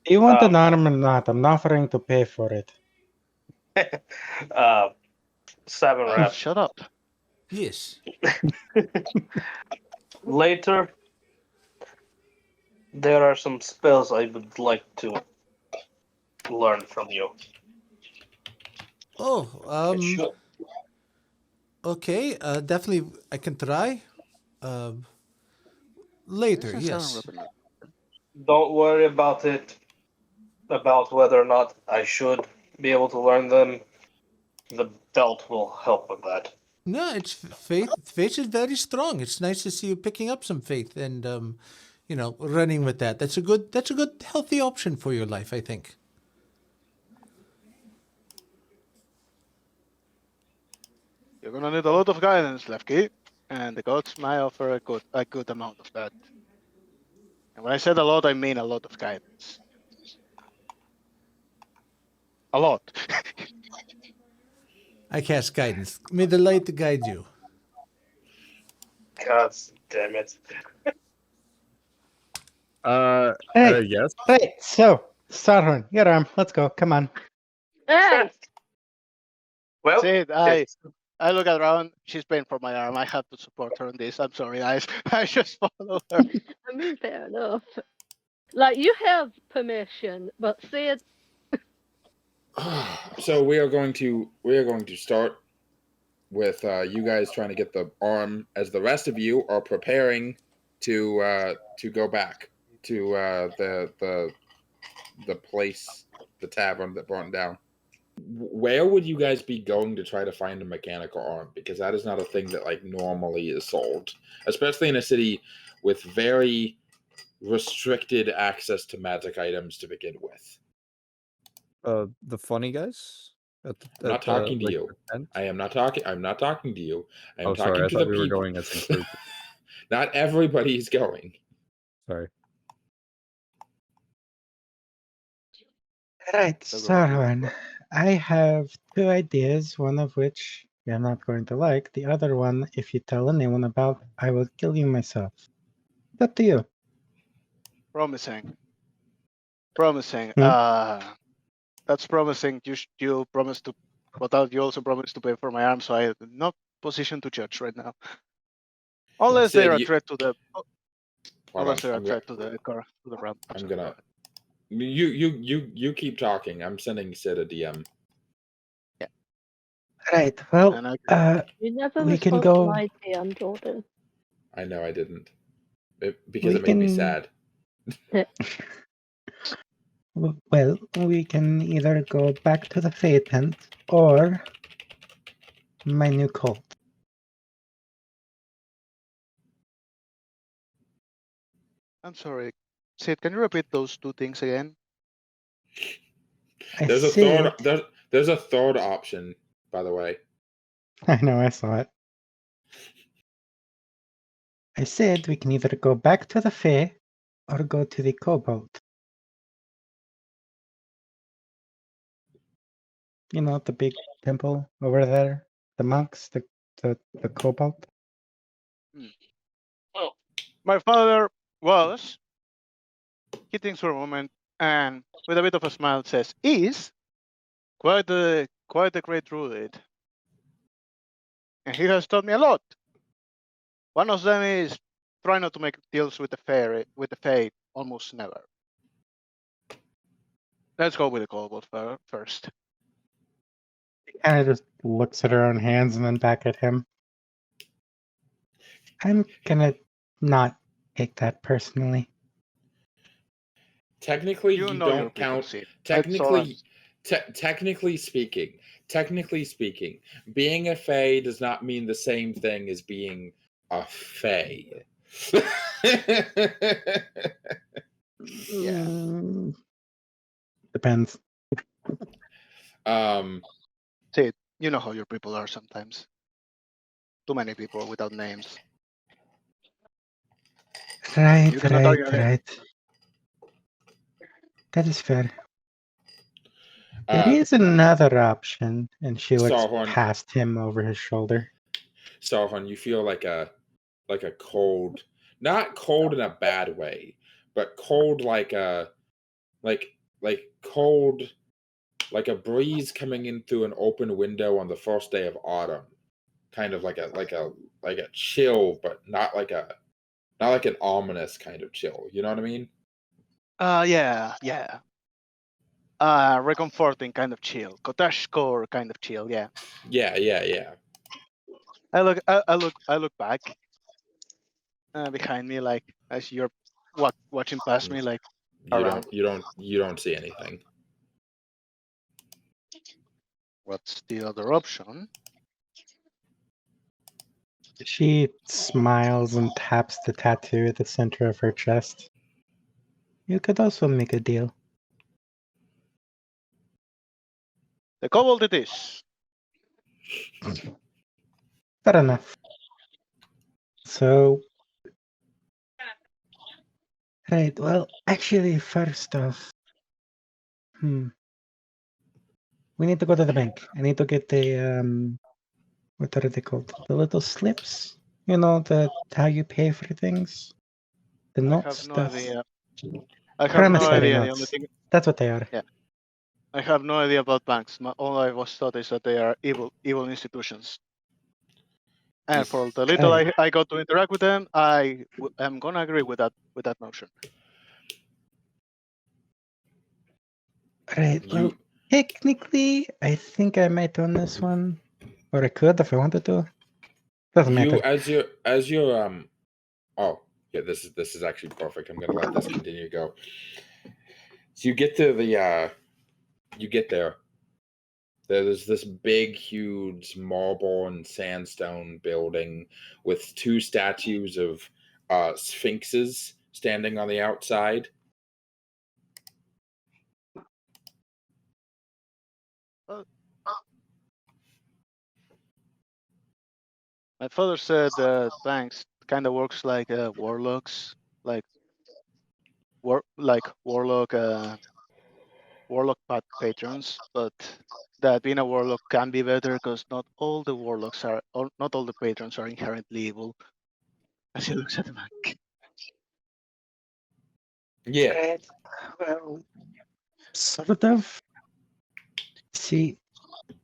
you want an arm or not? I'm offering to pay for it. Sabanrab. Shut up. Yes. Later, there are some spells I would like to learn from you. Oh, okay. Definitely, I can try. Later, yes. Don't worry about it, about whether or not I should be able to learn them. The belt will help with that. No, it's faith. Faith is very strong. It's nice to see you picking up some faith and, running with that. That's a good, healthy option for your life, I think. You're gonna need a lot of guidance, Levki, and the gods may offer a good amount of that. And when I said a lot, I mean a lot of guidance. A lot. I cast guidance. May the light guide you. God damn it. Yes. Right, so, Sarhorn, your arm. Let's go. Come on. Hey! Well, Sid, I look around. She's paying for my arm. I have to support her on this. I'm sorry, guys. I just follow her. I mean, fair enough. Like, you have permission, but Sid... So we are going to start with you guys trying to get the arm, as the rest of you are preparing to go back to the place, the tavern that burned down. Where would you guys be going to try to find a mechanical arm? Because that is not a thing that like normally is sold, especially in a city with very restricted access to magic items to begin with. The funny guys. I'm not talking to you. I am not talking. I'm not talking to you. I am talking to the people. We were going as a group. Not everybody's going. Sorry. Right, Sarhorn. I have 2 ideas, one of which you're not going to like. The other one, if you tell anyone about, I will kill you myself. It's up to you. Promising. That's promising. You promised to, but you also promised to pay for my arm, so I am not positioned to judge right now. Unless they're a threat to the. Unless they're a threat to the ramp. I'm gonna. You keep talking. I'm sending Sid a DM. Yeah. Right. Well, you never we can respond go. to my DM, Jordan. I know I didn't. Because it made me sad. Well, we can either go back to the Fey tent or my new cult. I'm sorry. Sid, can you repeat those 2 things again? There's a third option, by the way. I know, I saw it. I said we can either go back to the Fae or go to the Cobalt. You know, the big temple over there, the monks, the Cobalt. Well, my father was. He thinks for a moment and, with a bit of a smile, says, "Is quite a great druid, and he has taught me a lot. One of them is try not to make deals with the Fae, almost never. Let's go with the Cobalt first." She kind of just looks at her own hands and then back at him. I'm gonna not take that personally. Technically, you don't count. Technically speaking, being a Fae does not mean the same thing as being a Fae. Yeah. Depends. Sid, you know how your people are sometimes. Too many people without names. Right. That is fair. There is another option, and she looks past him over his shoulder. Sarhorn, you feel like a cold, not cold in a bad way, but cold like a cold, like a breeze coming in through an open window on the first day of autumn. Kind of like a chill, but not like an ominous kind of chill. You know what I mean? Yeah. Reconforting kind of chill, cottage core kind of chill. Yeah. Yeah. I look back behind me, like as you're watching past me, like around. You don't see anything. What's the other option? She smiles and taps the tattoo at the center of her chest. You could also make a deal. The Cobalt it is. Fair enough. So, right, well, actually, first off, we need to go to the bank. I need to get the, what are they called? The little slips? You know, how you pay for things? The notes? I have no idea. I have no idea. The only thing... That's what they are. Yeah. I have no idea about banks. All I was taught is that they are evil institutions. And for the little I got to interact with them, I am gonna agree with that notion. Right. Well, technically, I think I might own this one, or I could if I wanted to. Doesn't matter. As you're Yeah, this is actually perfect. I'm gonna let this continue to go. So you get to the you get there. There's this big, huge marble and sandstone building with two statues of sphinxes standing on the outside. My father said banks kind of works like warlocks, like warlock patrons, but that being a warlock can be better because not all the warlocks are, or not all the patrons are inherently evil. As he looks at the bank. Yeah. Well, sort of. See,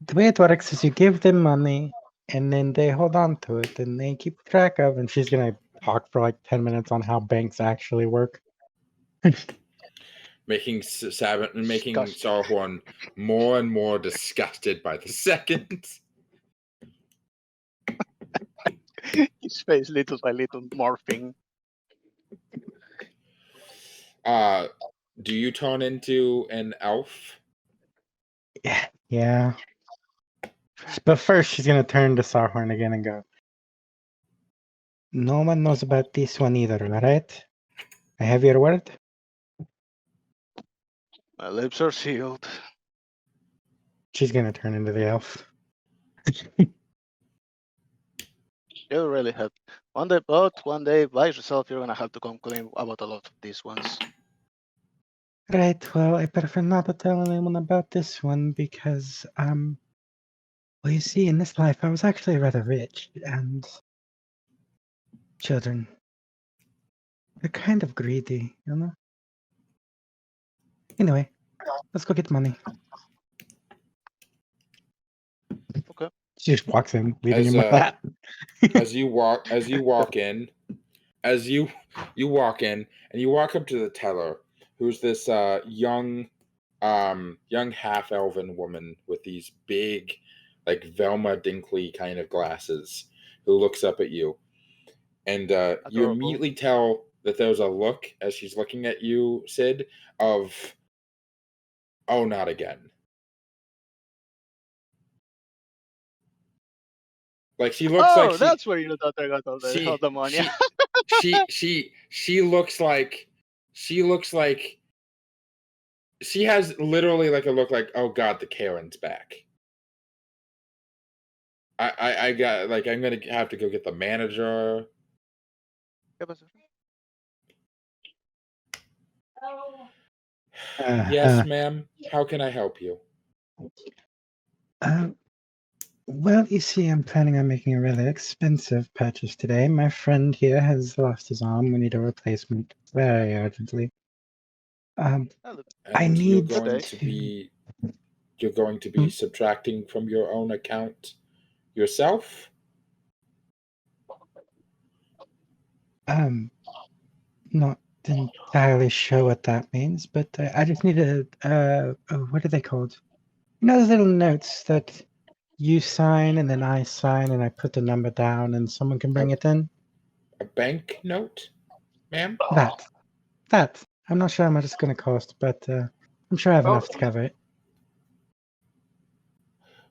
the way it works is you give them money, and then they hold on to it, and they keep track of. And she's gonna talk for like 10 minutes on how banks actually work. Making Disgusting. Sarhorn more and more disgusted by the second. His face little by little morphing. Do you turn into an elf? Yeah. But first, she's gonna turn to Sarhorn again and go, "No one knows about this one either, right? I have your word." My lips are sealed. She's gonna turn into the elf. You really have one day by yourself. You're gonna have to complain about a lot of these ones. Right, well, I prefer not to tell anyone about this one because, well, you see, in this life, I was actually rather rich, and children, they're kind of greedy, you know? Anyway, let's go get money. Okay. She just walks in, leaving As, him with that. as you walk in, you walk in, and you walk up to the teller, who's this young half-elven woman with these big, like Velma Dinkley kind of glasses, who looks up at you, and you Adorable. immediately tell that there's a look as she's looking at you, Sid, of, oh, not again. Like she looks Oh, like that's where you thought I got all the money. she looks like she has literally like a look like, oh god, the Karen's back. I got, like, I'm gonna have to go get the manager. Yes, ma'am. How can I help you? Well, you see, I'm planning on making a really expensive purchase today. My friend here has lost his arm. We need a replacement very urgently. I And need you're going to be subtracting from your own account yourself? Not entirely sure what that means, but I just need what are they called? You know, those little notes that you sign and then I sign and I put the number down and someone can bring it in? A bank note, ma'am? That. I'm not sure how much it's going to cost, but I'm sure I have enough to cover it.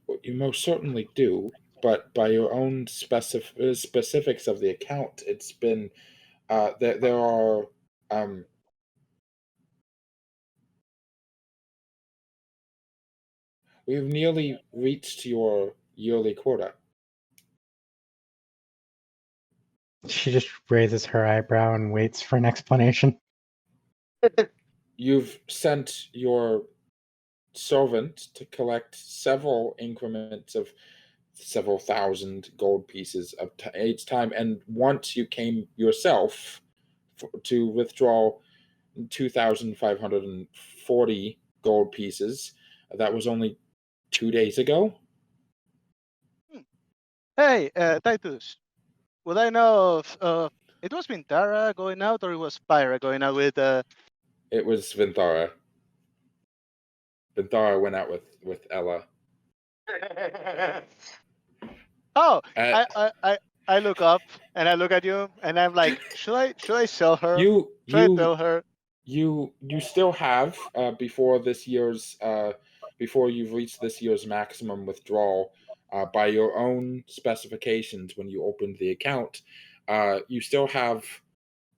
Well, you most certainly do, but by your own specifics of the account, it's been there are we've nearly reached your yearly quota. She just raises her eyebrow and waits for an explanation. You've sent your servant to collect several increments of several thousand gold pieces of each time, and once you came yourself to withdraw 2,540 gold pieces. That was only 2 days ago. Hey, Titus, would I know if it was Vinthara going out or it was Phyra going out with It was Vinthara. Vinthara went out with Ella. Oh, I look up and I look at you and I'm like, should I sell her? Should I tell her? You still have before you've reached this year's maximum withdrawal by your own specifications when you opened the account. You still have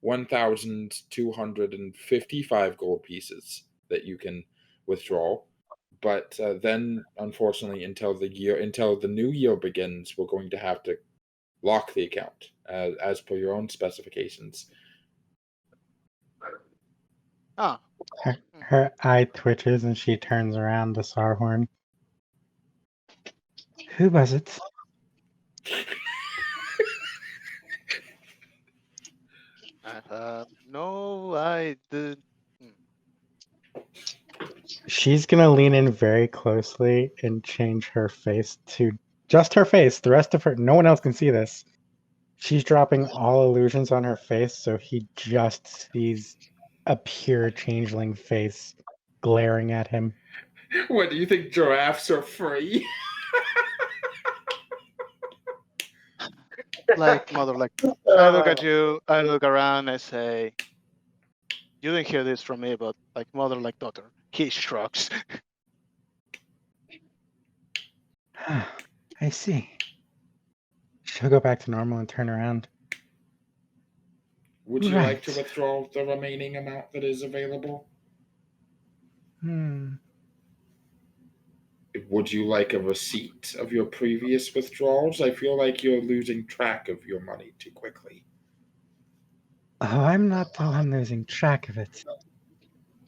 1,255 gold pieces that you can withdraw. But then, unfortunately, until the new year begins, we're going to have to lock the account as per your own specifications. Oh. Her eye twitches and she turns around to Sarhorn. Who was it? No, I did. She's gonna lean in very closely and change her face to just her face. The rest of her, no one else can see this. She's dropping all illusions on her face, so he just sees a pure changeling face glaring at him. What, do you think giraffes are free? Like, mother, like, I look at you, I look around, I say, you didn't hear this from me, but like mother, like daughter. He shrugs. I see. She'll go back to normal and turn around. Would you like to withdraw the remaining amount that is available? Would you like a receipt of your previous withdrawals? I feel like you're losing track of your money too quickly. Oh, I'm not the one losing track of it.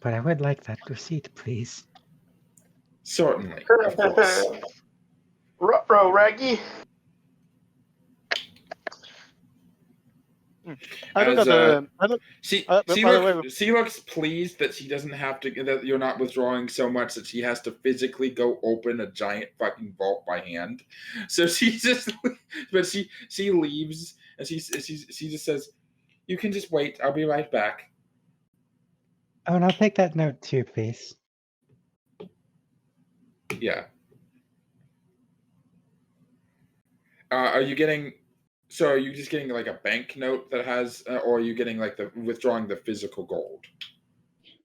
But I would like that receipt, please. Certainly, of course. Ruh-roh, Raggy. She looks pleased that she doesn't have to, that you're not withdrawing so much that she has to physically go open a giant fucking vault by hand. So she just, but she leaves and she just says, "You can just wait. I'll be right back." Oh, and I'll take that note too, please. Yeah. Are you getting? So are you just getting like a bank note that has, or are you getting like withdrawing the physical gold?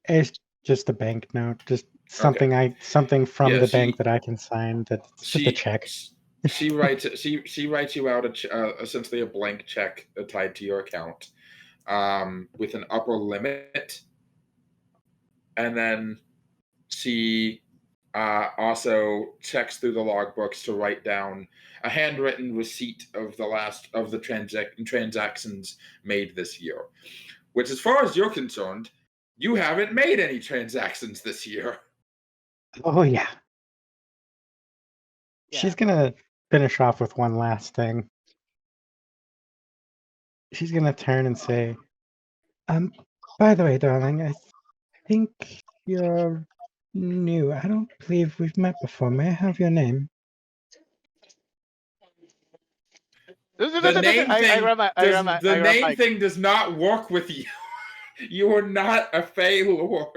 It's just a bank note, just something something from the bank that I can sign. That's just a check. She writes you out essentially a blank check tied to your account, with an upper limit, and then she also checks through the logbooks to write down a handwritten receipt of the transactions made this year. Which, as far as you're concerned, you haven't made any transactions this year. Oh yeah. She's gonna finish off with one last thing. She's gonna turn and say, by the way, darling, I think you're new. I don't believe we've met before. May I have your name? The name thing does not work with you. You are not a Fey Lord.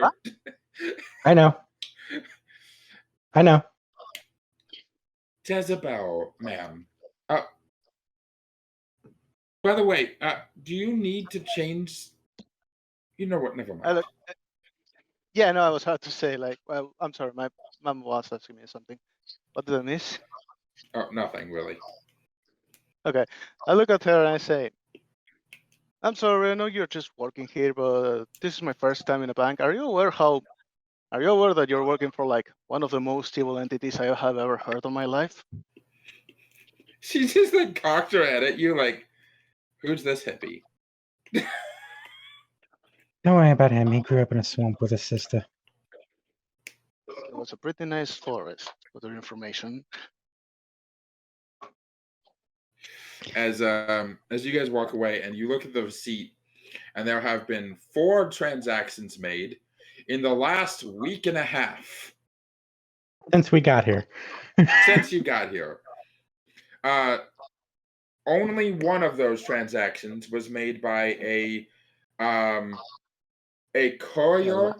I know. Jezebel, ma'am. By the way, do you need to change? You know what? Never mind. Yeah, no, I was about to say, like, well, I'm sorry, my mom was asking me something. What did I miss? Oh, nothing really. Okay, I look at her and I say, I'm sorry, I know you're just working here, but this is my first time in a bank. Are you aware that you're working for like one of the most evil entities I have ever heard of my life? She just like cocked her head at you like, who's this hippie? Don't worry about him. He grew up in a swamp with his sister. It was a pretty nice forest, for their information. As you guys walk away and you look at the receipt, and there have been 4 transactions made in the last week and a half. Since we got here. Since you got here. Only one of those transactions was made by a courier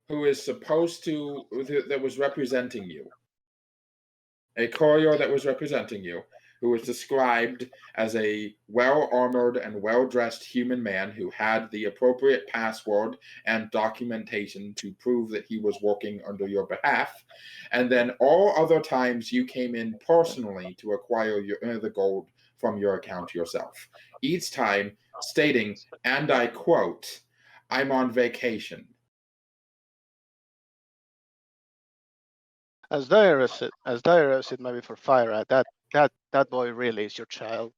who is supposed to, that was representing you. A courier that was representing you, who was described as a well-armored and well-dressed human man who had the appropriate password and documentation to prove that he was working under your behalf. And then all other times you came in personally to acquire the gold from your account yourself. Each time stating, and I quote, "I'm on vacation." As dire as it may be for Phyra, that boy really is your child.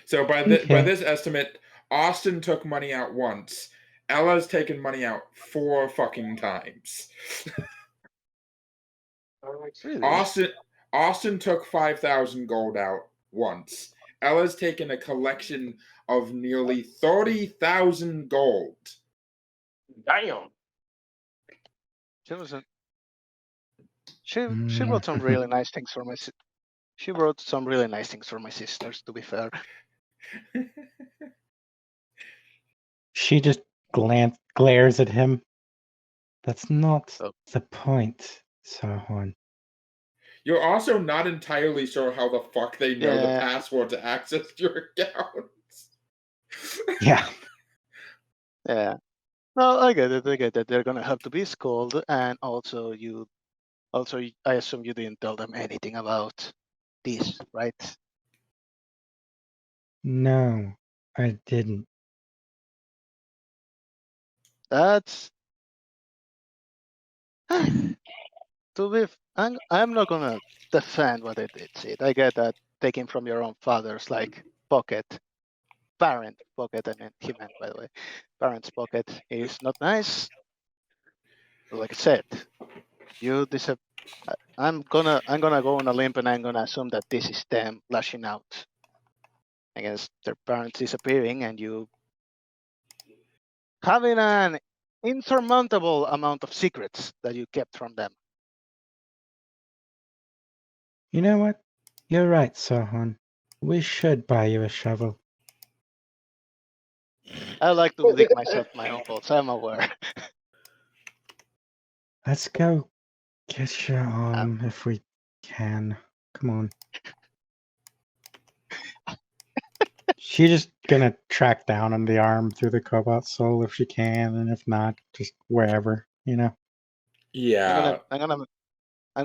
So by this estimate, Austin took money out once. Ella's taken money out 4 fucking times. Really? Austin took 5,000 gold out once. Ella's taken a collection of nearly 30,000 gold. Damn. She wrote some really nice things for my She wrote some really nice things for my sisters, to be fair. She just glares at him. That's not Oh. the point, Sarhorn. You're also not entirely sure how the fuck they know the Yeah. password to access your accounts. Yeah. Yeah. No, I get it. I get that they're gonna have to be schooled, and also I assume you didn't tell them anything about this, right? No, I didn't. That's I'm not gonna defend what I did, Sid. I get that taking from your own father's parent pocket. I mean, he meant, by the way, parent's pocket is not nice. But like I said, I'm gonna go on a limb and I'm gonna assume that this is them lashing out against their parents disappearing and you having an insurmountable amount of secrets that you kept from them. You know what? You're right, Sarhorn. We should buy you a shovel. I like to dig myself my own holes, I'm aware. Let's go get your arm if we can. Come on. She's just gonna track down on the arm through the cobalt soul if she can, and if not, just wherever, you know. Yeah. I'm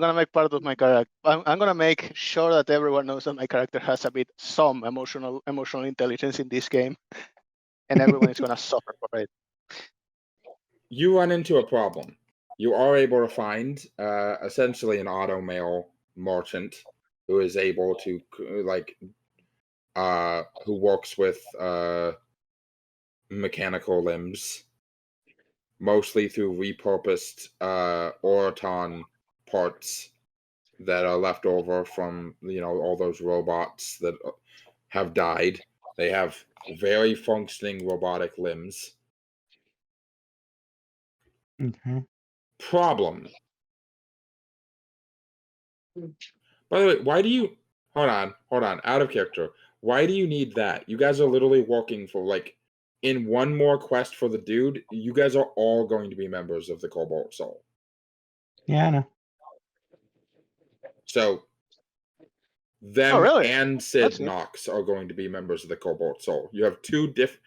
gonna make part of my character. I'm gonna make sure that everyone knows that my character has some emotional intelligence in this game, and everyone is gonna suffer for it. You run into a problem. You are able to find essentially an auto mail merchant who is able to who works with mechanical limbs, mostly through repurposed Oraton parts that are left over from all those robots that have died. They have very functioning robotic limbs. Mm-hmm. Problem. By the way, why do you hold on, out of character? Why do you need that? You guys are literally working for in one more quest for the dude, you guys are all going to be members of the Cobalt Soul. Yeah, I know. So them really? and Sid That's it. Knox are going to be members of the Cobalt Soul. You have two different.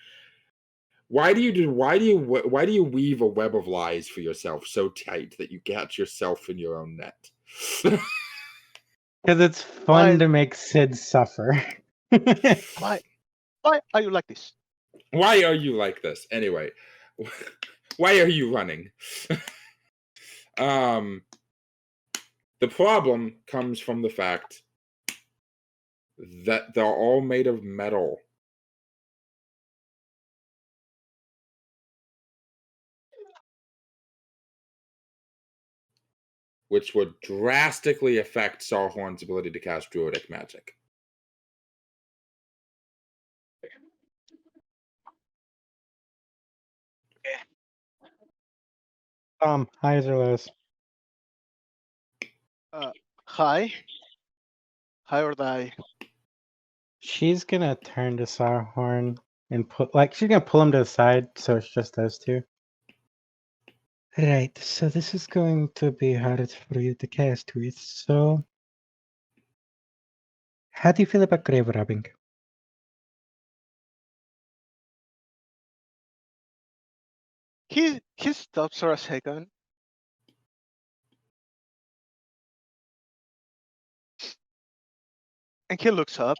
Why do you weave a web of lies for yourself so tight that you catch yourself in your own net? Because it's fun to make Sid suffer. Why are you like this? Why are you like this? Anyway, why are you running? The problem comes from the fact that they're all made of metal. Which would drastically affect Sarhorn's ability to cast druidic magic. Highs or lows? High or die? She's gonna turn to Sarhorn and she's gonna pull him to the side so it's just those two. Right, so this is going to be hard for you to cast with, so... How do you feel about grave robbing? He stops for a second. And he looks up.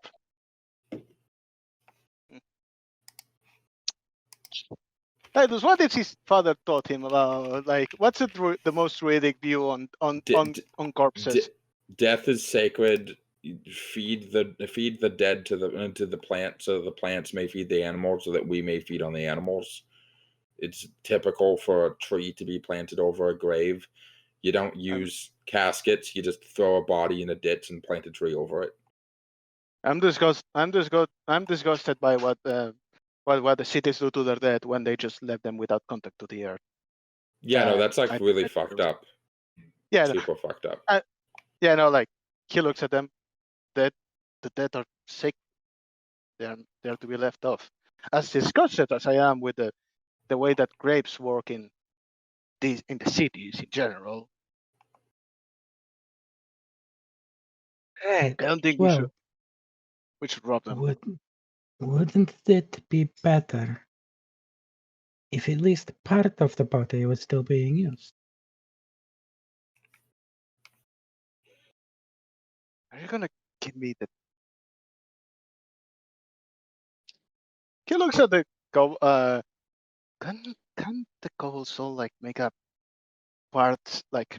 Titus, what did his father taught him about? Like, what's the most Druidic view on corpses? Death is sacred. Feed the dead to the plant, so the plants may feed the animals, so that we may feed on the animals. It's typical for a tree to be planted over a grave. You don't use caskets. You just throw a body in a ditch and plant a tree over it. I'm disgusted by what the cities do to their dead when they just left them without contact to the earth. Yeah, no, that's like really fucked up. Yeah, super fucked up. Yeah, no, like he looks at them. The dead are sick. They're to be left off. As disgusted as I am with the way that graves work in the cities in general, Right. I don't think Well, we should rob them. Wouldn't it be better if at least part of the body was still being used? Are you gonna give me the? He looks at the go. Can the cobble soul like make a part like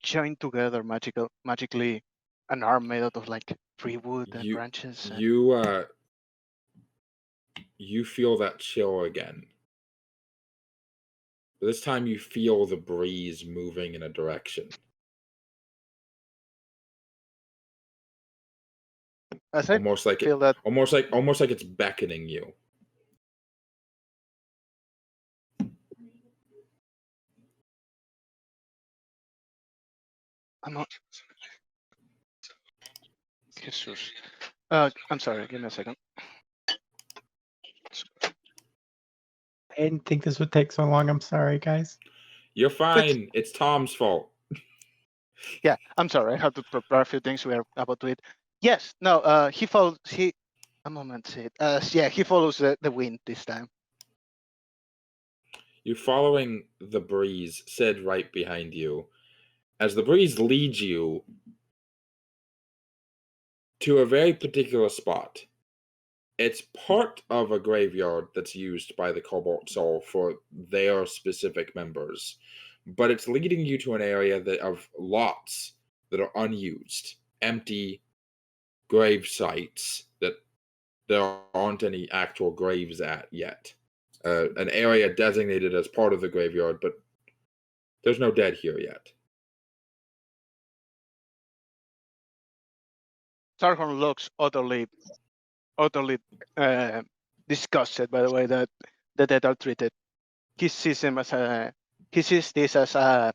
join together magically an arm made out of like tree wood and branches? You feel that chill again. This time you feel the breeze moving in a direction. Almost like it's beckoning you. Jesus. I'm sorry, give me a second. I didn't think this would take so long. I'm sorry, guys. You're fine. It's Tom's fault. Yeah, I'm sorry. I have to prepare a few things we are about to eat. Yes, no, he follows. A moment, Sid. Yeah, he follows the wind this time. You're following the breeze, Sid, right behind you. As the breeze leads you to a very particular spot. It's part of a graveyard that's used by the Cobalt Soul for their specific members, but it's leading you to an area of lots that are unused, empty grave sites that there aren't any actual graves at yet. An area designated as part of the graveyard, but there's no dead here yet. Sarhorn looks utterly disgusted by the way that the dead are treated. He sees this as they're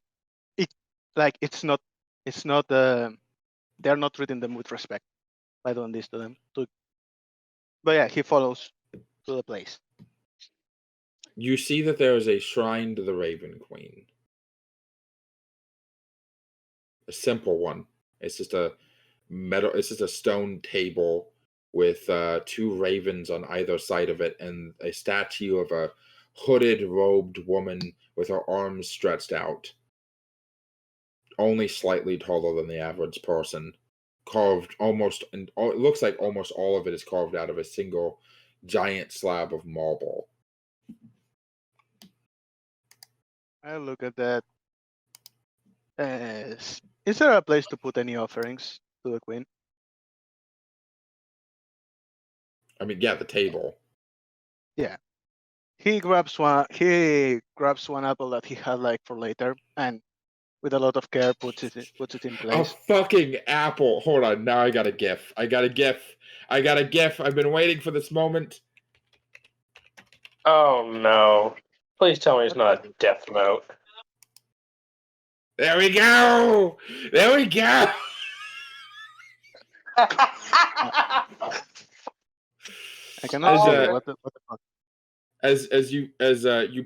not treating them with respect by doing this to them. But yeah, he follows to the place. You see that there is a shrine to the Raven Queen. A simple one. It's just a stone table with two ravens on either side of it and a statue of a hooded, robed woman with her arms stretched out. Only slightly taller than the average person. Carved almost, and it looks like almost all of it is carved out of a single giant slab of marble. I look at that. Is there a place to put any offerings to the queen? I mean, yeah, the table. Yeah. He grabs one apple that he had like for later, and with a lot of care puts it in place. A fucking apple. Hold on, now I got a GIF. I've been waiting for this moment. Oh no. Please tell me it's not Death Note. There we go! I cannot see what the fuck. as you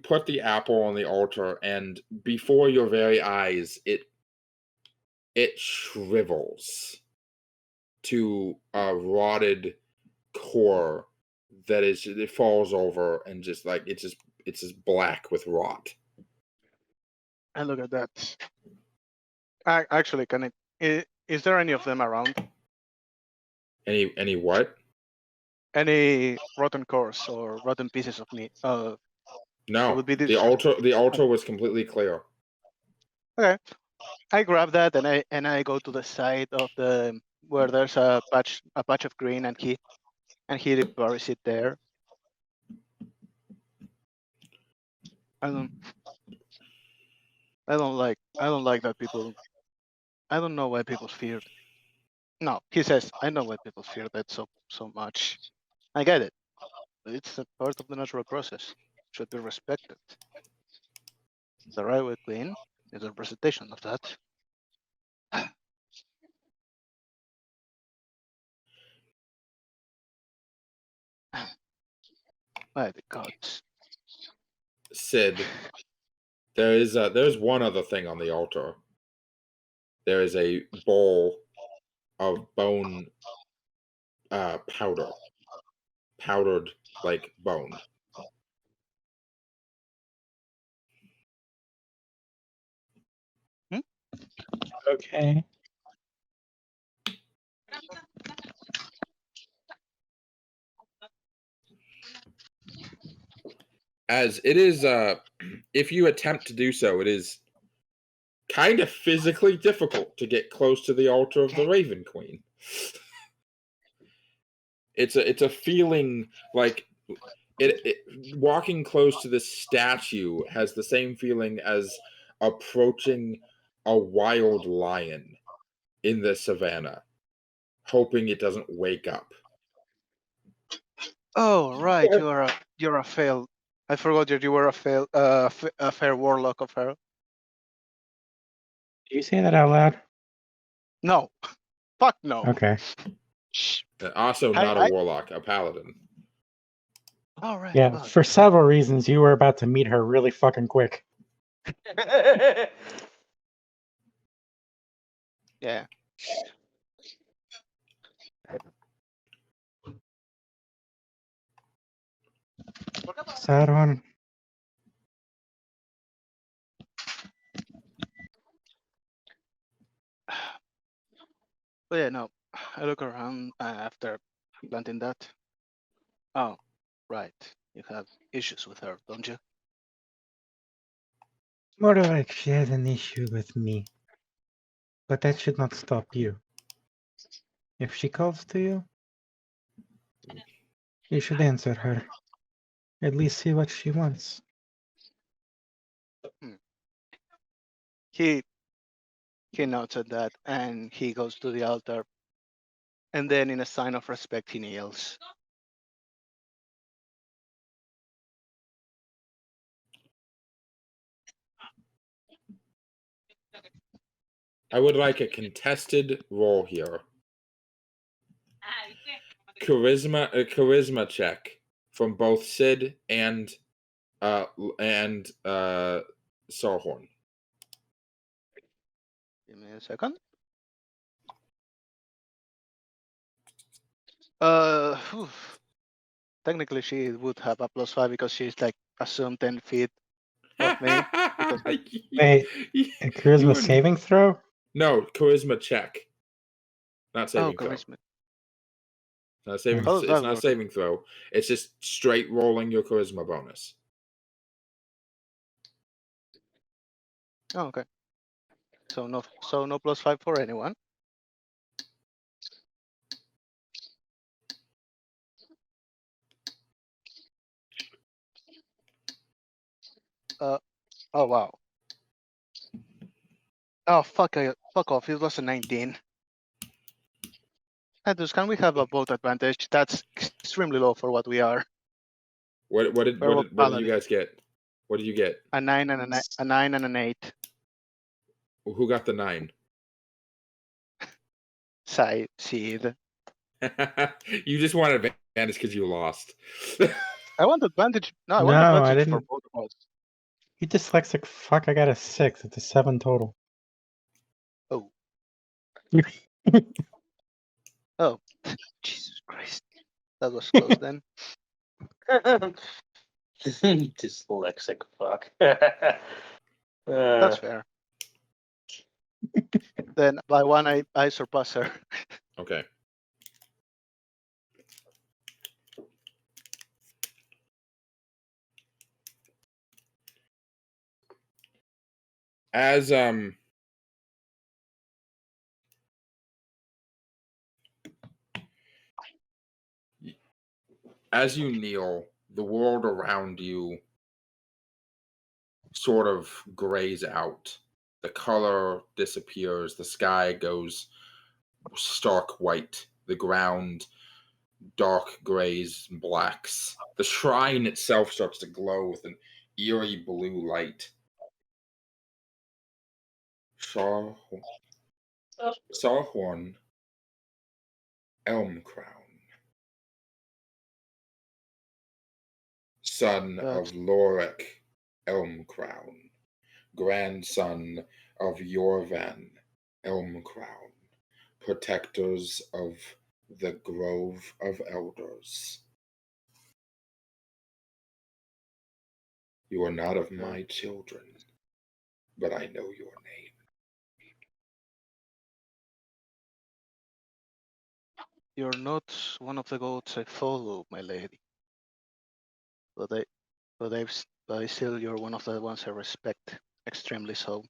put the apple on the altar, and before your very eyes, it shrivels to a rotted core that it falls over and just like it's just black with rot. And look at that. Actually, is there any of them around? Any what? Any rotten cores or rotten pieces of meat? No, would be the altar was completely clear. Okay, I grab that and I go to the side of the where there's a patch of green, and he buries it there. I don't like that people. I don't know why people fear. No, he says, I know why people fear that so much. I get it. It's a part of the natural process. Should be respected. The right way clean is a representation of that. By the gods. Sid, there's one other thing on the altar. There is a bowl of bone powdered like bone. Okay. As it is, if you attempt to do so, it is kind of physically difficult to get close to the altar of the Raven Queen. It's a feeling like it walking close to this statue has the same feeling as approaching a wild lion in the savannah, hoping it doesn't wake up. Oh right, you're a failed. I forgot that you were a fair warlock of her. Do you say that out loud? No, fuck no. Okay. Also, not a warlock, a paladin. All right. Yeah, for several reasons, you were about to meet her really fucking quick. Yeah. Sarhorn. But yeah, no. I look around after planting that. Oh, right. You have issues with her, don't you? More like she has an issue with me. But that should not stop you. If she calls to you, you should answer her. At least see what she wants. He nods at that and he goes to the altar. And then in a sign of respect, he kneels. I would like a contested roll here. A charisma check from both Sid and Sarhorn. Give me a second. Technically she would have a +5 because she's like assumed 10 feet of me. Wait, a charisma saving throw? No, charisma check. Not saving throw. Charisma. Not saving. It's not saving throw. It's just straight rolling your charisma bonus. Oh, okay. So no +5 for anyone. Oh wow. Oh fuck off! It was a 19. Andrews, can we have a bolt advantage? That's extremely low for what we are. What did you guys get? What did you get? A 9 and a 9 and an 8. Who got the 9? Sid. You just wanted advantage because you lost. I want advantage. No, I No, want I advantage for didn't. both of us. You dyslexic fuck, I got a 6. It's a 7 total. Oh. Jesus Christ. That was close then. Dyslexic fuck. That's fair. Then by 1 I surpass her. Okay. As as you kneel, the world around you sort of grays out. The color disappears. The sky goes stark white. The ground dark grays and blacks. The shrine itself starts to glow with an eerie blue light. Sarhorn Elmcrown, son of Levki Elmcrown, grandson of Jurgen Elmcrown, protectors of the Grove of Elders. You are not of my children, but I know your name. You're not one of the gods I follow, my lady. But still, you're one of the ones I respect extremely so.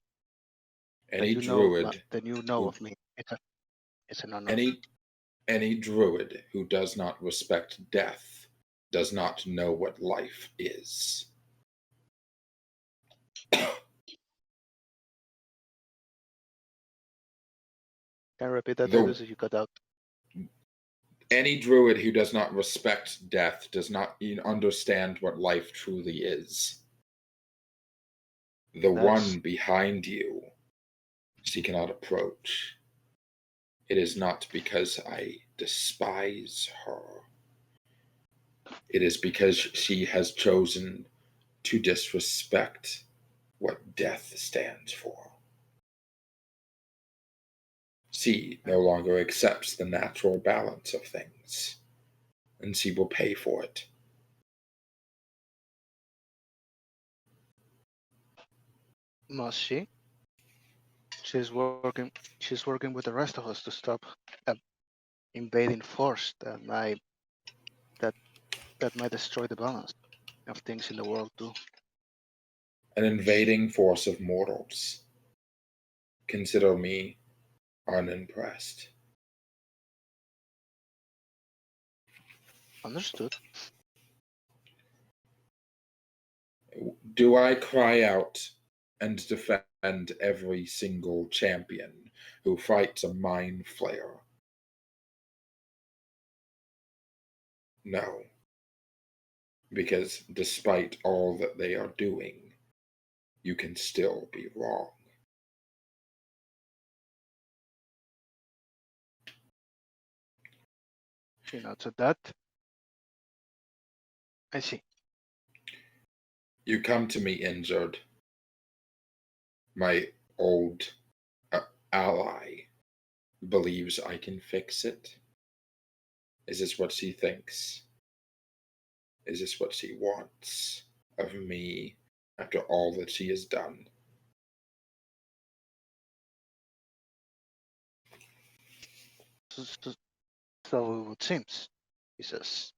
Any druid, Then you know of me. It's an honor. Any druid who does not respect death does not know what life is. Can I repeat that because you cut out? Any druid who does not respect death does not understand what life truly is. The one behind you she cannot approach. It is not because I despise her. It is because she has chosen to disrespect what death stands for. She no longer accepts the natural balance of things, and she will pay for it. Must she? She's working with the rest of us to stop invading force that might destroy the balance of things in the world too. An invading force of mortals. Consider me unimpressed. Understood. Do I cry out and defend every single champion who fights a mind flayer? No. Because despite all that they are doing, you can still be wrong. She nods at that. I see. You come to me injured. My old ally believes I can fix it. Is this what she thinks? Is this what she wants of me after all that she has done? So it seems, he says.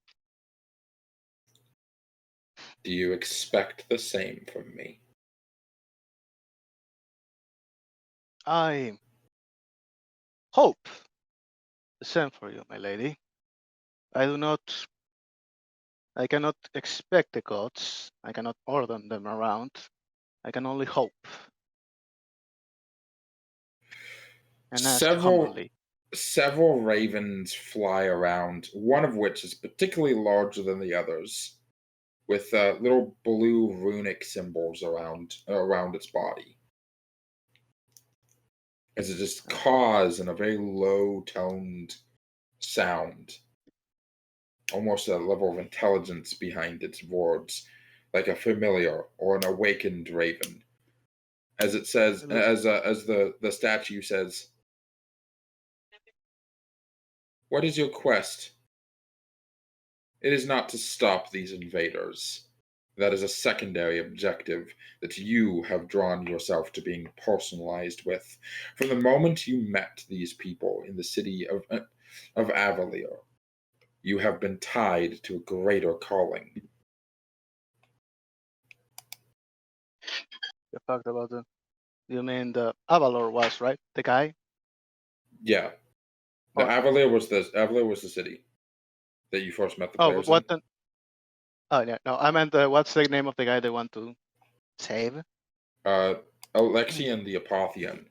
Do you expect the same from me? I hope the same for you, my lady. I cannot expect the gods. I cannot order them around. I can only hope. And ask humbly. Several ravens fly around, one of which is particularly larger than the others, with little blue runic symbols around its body. As it just caws in a very low-toned sound. almost a level of intelligence behind its words, like a familiar or an awakened raven. As it says, as the statue says, "What is your quest? It is not to stop these invaders. That is a secondary objective that you have drawn yourself to being personalized with. From the moment you met these people in the city of Avalier, you have been tied to a greater calling." You talked about the. You mean the Avalor was right? The guy. Yeah, the Avalier was the city that you first met the Oh, players what? in. Oh yeah, no, I meant what's the name of the guy they want to save? Alexian the Apothian.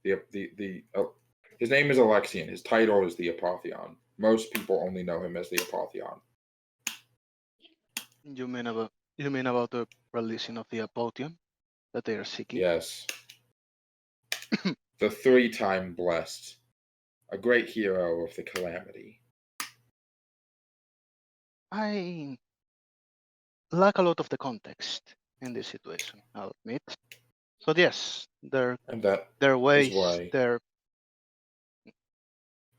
His name is Alexian. His title is the Apothian. Most people only know him as the Apothian. You mean about the releasing of the Apothian that they are seeking? Yes. The 3-time blessed, a great hero of the calamity. I lack a lot of the context in this situation, I'll admit. So yes, their ways,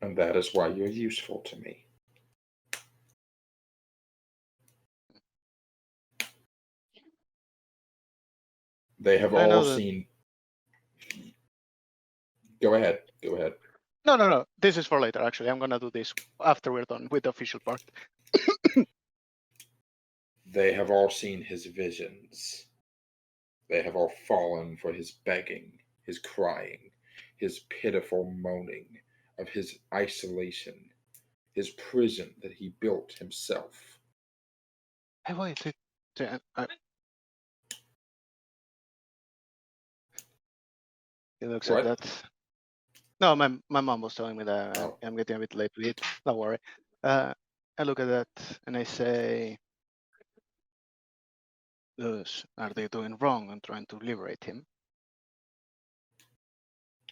and that is why you're useful to me. They have all seen. Go ahead. No. This is for later. Actually, I'm gonna do this after we're done with the official part. They have all seen his visions. They have all fallen for his begging, his crying, his pitiful moaning of his isolation, his prison that he built himself. Hey, wait. He looks at that. No, my mom was telling me that I'm getting a bit late to eat. Don't worry. I look at that and I say, are they doing wrong and trying to liberate him?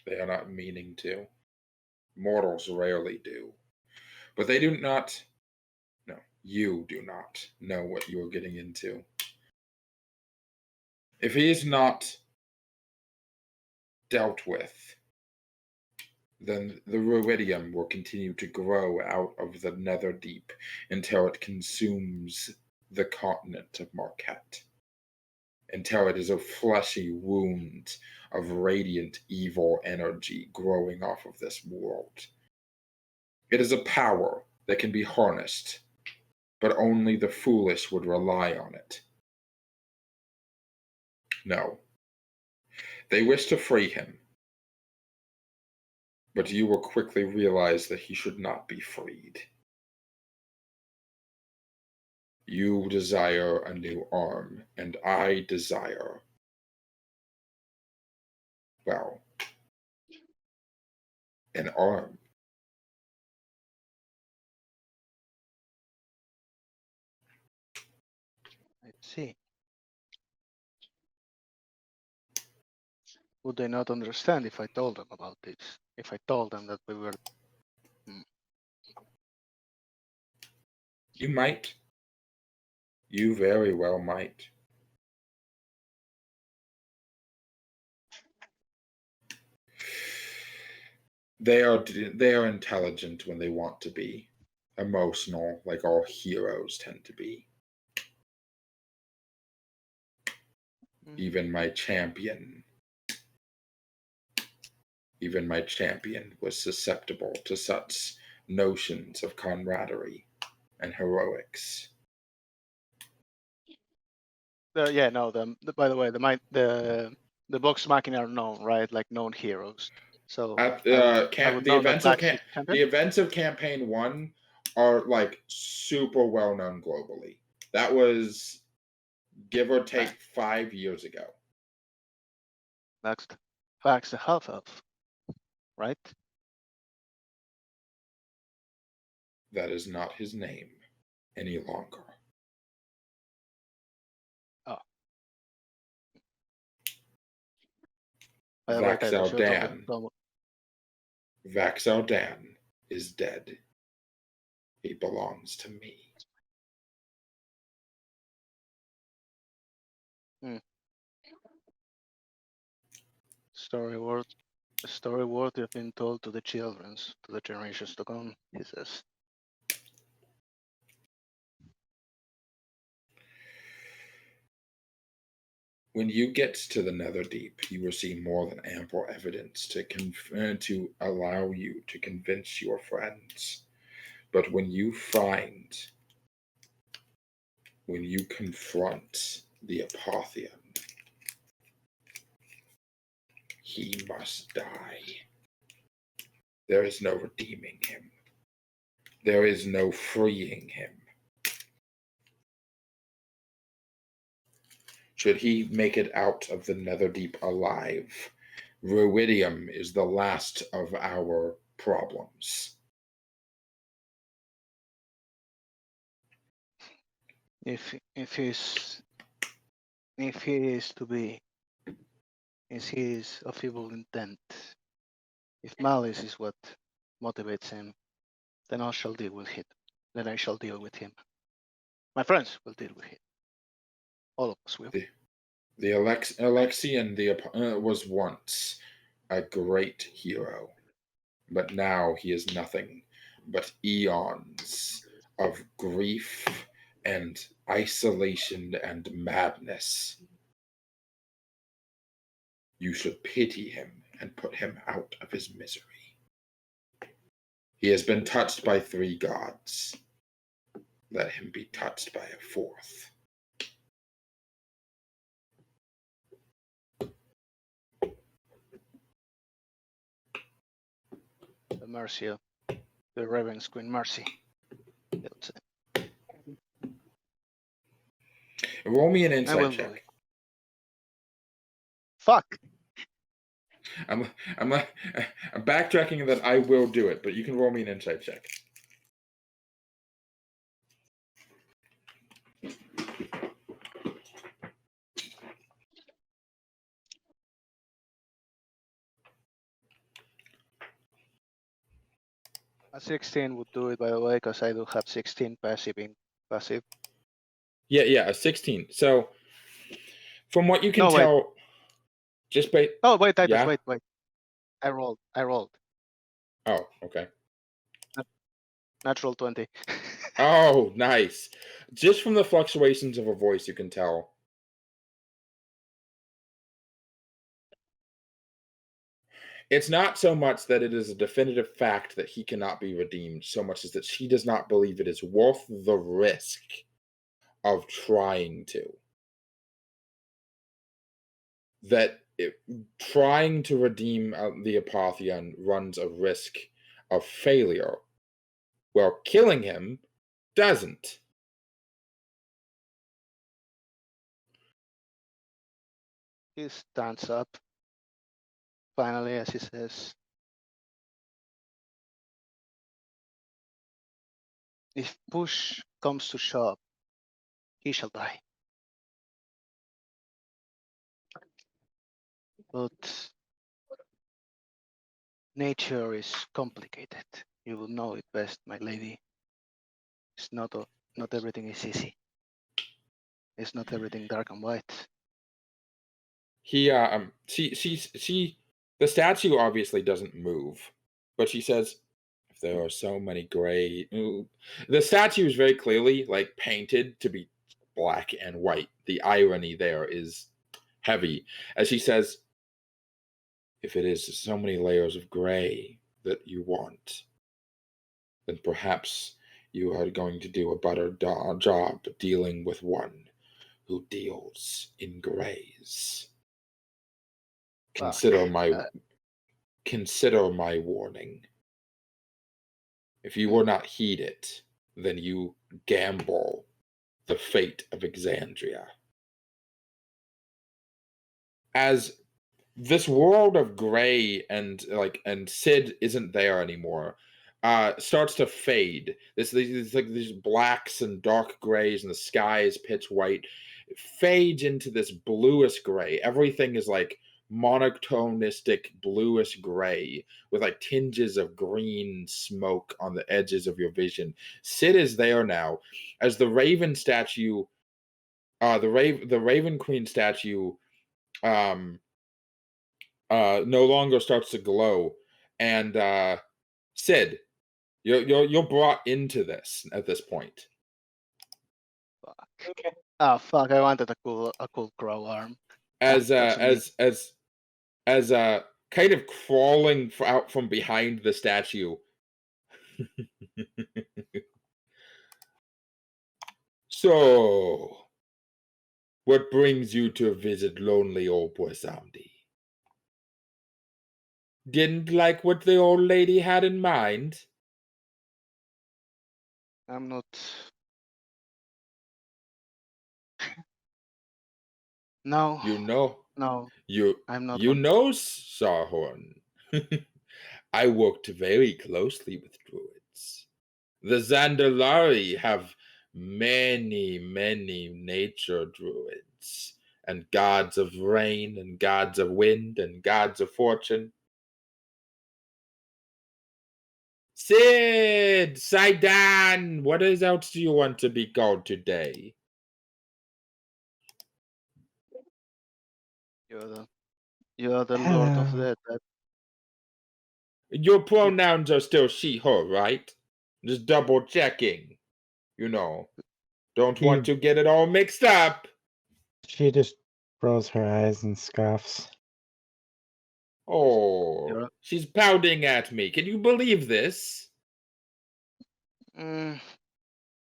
They are not meaning to. Mortals rarely do. But they do not. No, you do not know what you are getting into. If he is not dealt with, then the Ruidium will continue to grow out of the Netherdeep until it consumes the continent of Marquette, until it is a fleshy wound of radiant evil energy growing off of this world. It is a power that can be harnessed, but only the foolish would rely on it. No. They wish to free him, but you will quickly realize that he should not be freed. You desire a new arm, and I desire, well, an arm. I see. Would they not understand if I told them about this? If I told them that we were... You might. You very well might. They are intelligent when they want to be. Emotional, like all heroes tend to be. Even my champion was susceptible to such notions of camaraderie and heroics. By the way, the Vox Machina are known, right? Like known heroes. So the events of Campaign 1 are like super well known globally. That was give or take 5 years ago. Vax the half-elf, right? That is not his name any longer. Oh. Vax'Aldan is dead. He belongs to me. Story worthy of being told to the children, to the generations to come, he says. When you get to the Netherdeep, you will see more than ample evidence to allow you to convince your friends. But when you confront the Apotheon, he must die. There is no redeeming him. There is no freeing him. Should he make it out of the Netherdeep alive, Ruidium is the last of our problems. If he is to be, if he is of evil intent, if malice is what motivates him, then I shall deal with him. Then I shall deal with him. My friends will deal with him. All of us will. The Alexian was once a great hero, but now he is nothing but eons of grief and isolation and madness. You should pity him and put him out of his misery. He has been touched by 3 gods. Let him be touched by a 4th. The mercy of the Raven's Queen Mercy. Roll me an insight check. Fuck. I'm backtracking that I will do it, but you can roll me an insight check. A 16 would do it, by the way, because I do have 16 passive. Yeah, a 16. So, from what you can No, tell, wait. just by... Oh, wait, Titus, yeah? wait. I rolled. Oh, okay. Natural 20. Oh, nice. Just from the fluctuations of a voice, you can tell. It's not so much that it is a definitive fact that he cannot be redeemed, so much as that she does not believe it is worth the risk of trying to. That trying to redeem the Apotheon runs a risk of failure, while killing him doesn't. He stands up. Finally, as he says, if push comes to shove, he shall die. But nature is complicated. You will know it best, my lady. It's not everything is easy. It's not everything dark and white. The statue obviously doesn't move, but she says, if there are so many gray... The statue is very clearly like painted to be black and white. The irony there is heavy. As she says, if it is so many layers of gray that you want, then perhaps you are going to do a better job dealing with one who deals in grays. Consider my warning. If you will not heed it, then you gamble the fate of Exandria. As this world of gray and Sid isn't there anymore, starts to fade. These blacks and dark grays, and the sky is pitch white. It fades into this bluish gray. Everything is like monotonistic bluish gray with like tinges of green smoke on the edges of your vision. Sid is there now as the raven statue, the Raven Queen statue no longer starts to glow, and Sid, you're brought into this at this point. Fuck. Okay. Oh fuck! I wanted a cool crow arm. As That's kind of crawling out from behind the statue. So, what brings you to visit lonely old Boisamdi? Didn't like what the old lady had in mind? I'm not. No. You know. No. You I'm not. you know, Sarhorn. I worked very closely with druids. The Zandalari have many nature druids, and gods of rain, and gods of wind, and gods of fortune. Sid! Sydaan! What else do you want to be called today? You're the Lord of Death. Your pronouns are still she, her, right? Just double checking. You know, don't want to get it all mixed up. She just rolls her eyes and scoffs. Oh, she's pouting at me. Can you believe this?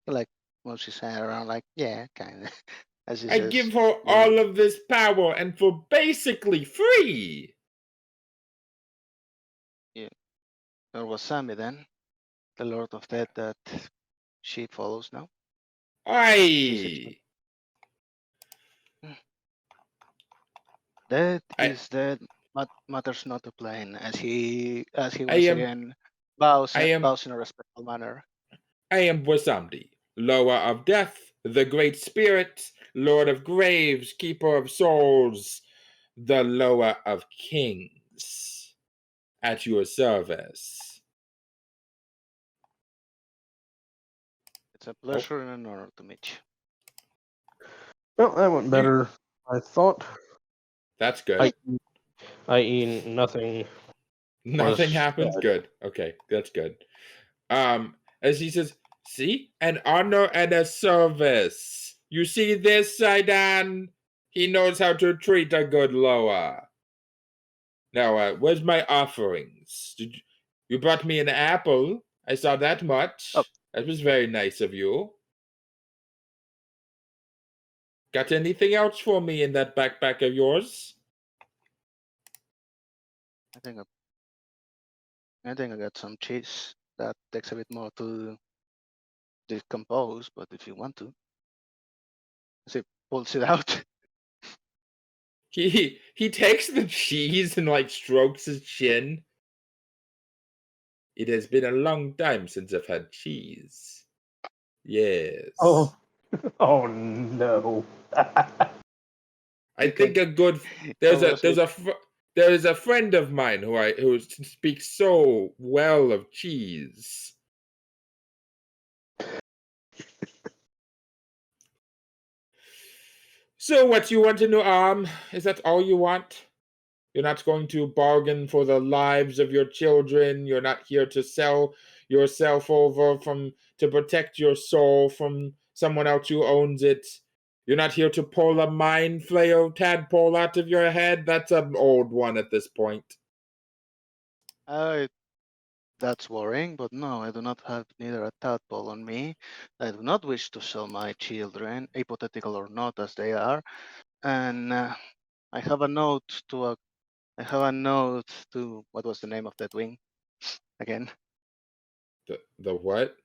Like what she's saying around, like, yeah, kind of. As she I says, give her all of this power and for basically free. Yeah. There was Sammy then, the Lord of Death that she follows now. Aye. Dead is dead, but matters not to plain, as he once again bows in a respectful manner. I am Boisamdi, lower of death, the great spirit, lord of graves, keeper of souls, the lower of kings, at your service. It's a pleasure and an honor to meet you. Well, that went better, I thought. That's good. I.e., nothing. Nothing happens? Good. Okay, that's good. As he says, see? An honor and a service. You see this, Sydaan? He knows how to treat a good lower. Now, where's my offerings? You brought me an apple. I saw that much. Oh. That was very nice of you. Got anything else for me in that backpack of yours? I think I got some cheese that takes a bit more to decompose, but if you want to, as he pulls it out. He takes the cheese and like strokes his chin. It has been a long time since I've had cheese. Yes. Oh no. I think a good there is a friend of mine who speaks so well of cheese. So what you want to know, is that all you want? You're not going to bargain for the lives of your children. You're not here to sell yourself over to protect your soul from someone else who owns it. You're not here to pull a mind flayer tadpole out of your head. That's an old one at this point. That's worrying, but no, I do not have neither a tadpole on me. I do not wish to sell my children, hypothetical or not as they are. And I have a note to what was the name of that wing again? The what?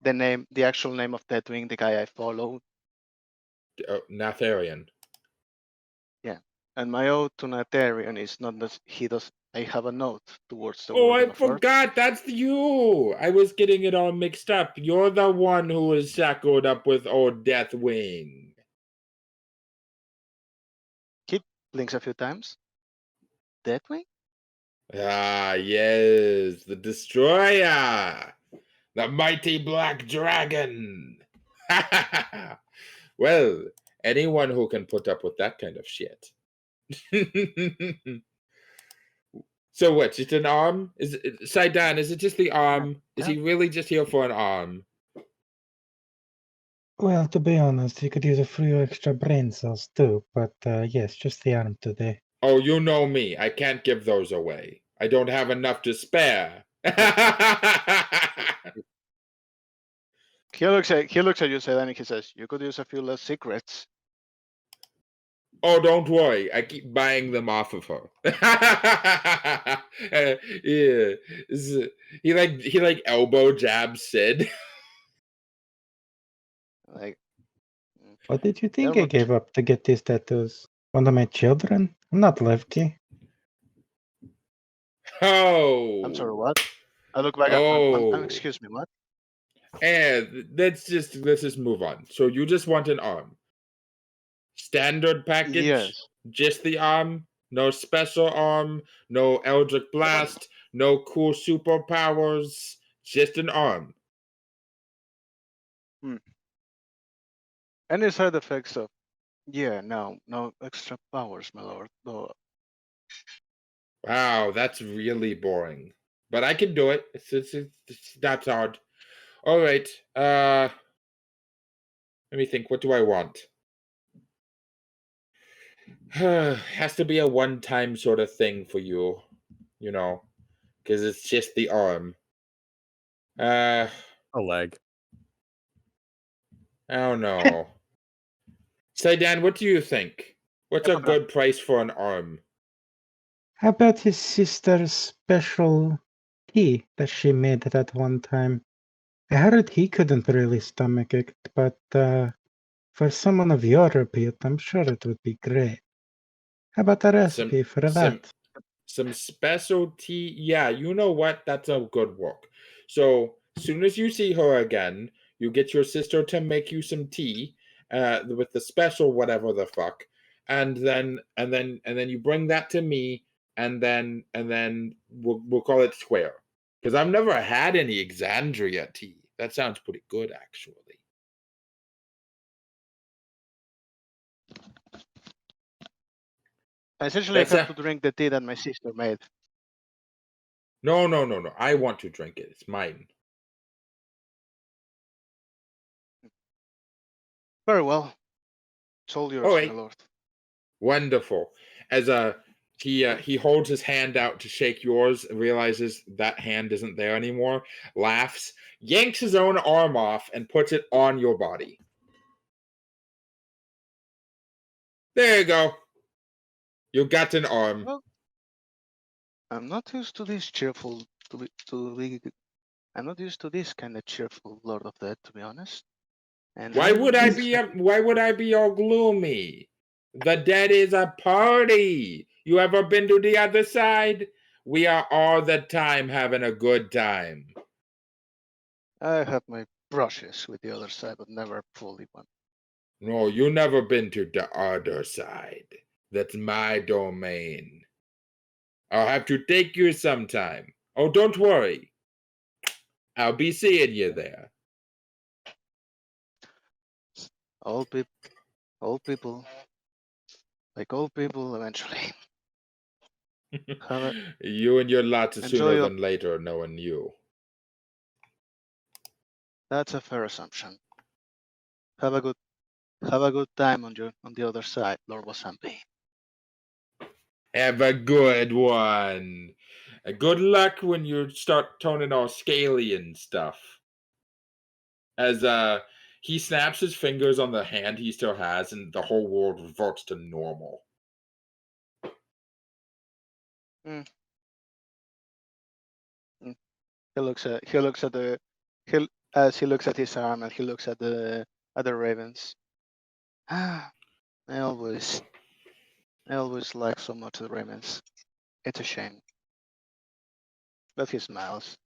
The actual name of that wing, the guy I followed. Natharian. Yeah, and my ode to Natharian is not that he does. I have a note towards the. Oh, I forgot. That's you. I was getting it all mixed up. You're the one who was shackled up with old Deathwing. blinks a few times. Deathwing? Ah, yes, the destroyer, the mighty black dragon. Well, anyone who can put up with that kind of shit. So what? Just an arm? Is it, Sydaan? Is it just the arm? Is he really just here for an arm? Well, to be honest, you could use a few extra brain cells too, but yes, just the arm today. Oh, you know me. I can't give those away. I don't have enough to spare. He looks at you, Sydaan, and he says, "You could use a few less secrets." Oh, don't worry. I keep buying them off of her. Yeah. He like elbow jabs Sid. Like, What did you think Yeah, I but- gave up to get these tattoos? One of my children? I'm not Levki. Oh. I'm sorry, what? I look back. Oh. Excuse me, what? And let's just move on. So you just want an arm. Standard package? Yes. Just the arm? No special arm, no Eldritch Blast, no cool superpowers, just an arm. Any side effects of? Yeah, no extra powers, my lord. No. Wow, that's really boring. But I can do it. It's not hard. All right. Let me think. What do I want? Has to be a one-time sort of thing for you, you know, because it's just the arm. A leg. I don't know. Sydaan, what do you think? What's a good price for an arm? How about his sister's special tea that she made at one time? I heard he couldn't really stomach it, but for someone of your repute, I'm sure it would be great. How about a recipe for that? Some specialty. Yeah, you know what? That's a good work. So soon as you see her again, you get your sister to make you some tea, with the special whatever the fuck, and then you bring that to me, and then we'll call it square. Because I've never had any Exandria tea. That sounds pretty good, actually. Essentially, That's I have to drink the tea that my sister made. No. I want to drink it. It's mine. Very well. It's all yours, Alright. my lord. Wonderful. As he holds his hand out to shake yours, realizes that hand isn't there anymore, laughs, yanks his own arm off, and puts it on your body. There you go. You got an arm. Well, I'm not used to this cheerful. I'm not used to this kind of cheerful Lord of Death, to be honest. And Why would I be all gloomy? The dead is a party. You ever been to the other side? We are all the time having a good time. I have my brushes with the other side, but never fully one. No, you never been to the other side. That's my domain. I'll have to take you sometime. Oh, don't worry. I'll be seeing you there. Old people, like old people eventually. You and your lot Enjoy sooner your- than later knowing you. That's a fair assumption. Have a good time on the other side, Lord Wasambi. Have a good one. Good luck when you start turning all scaly and stuff. As he snaps his fingers on the hand he still has, and the whole world reverts to normal. He looks at his arm, and he looks at the other ravens. I always like so much the ravens. It's a shame. But he smiles.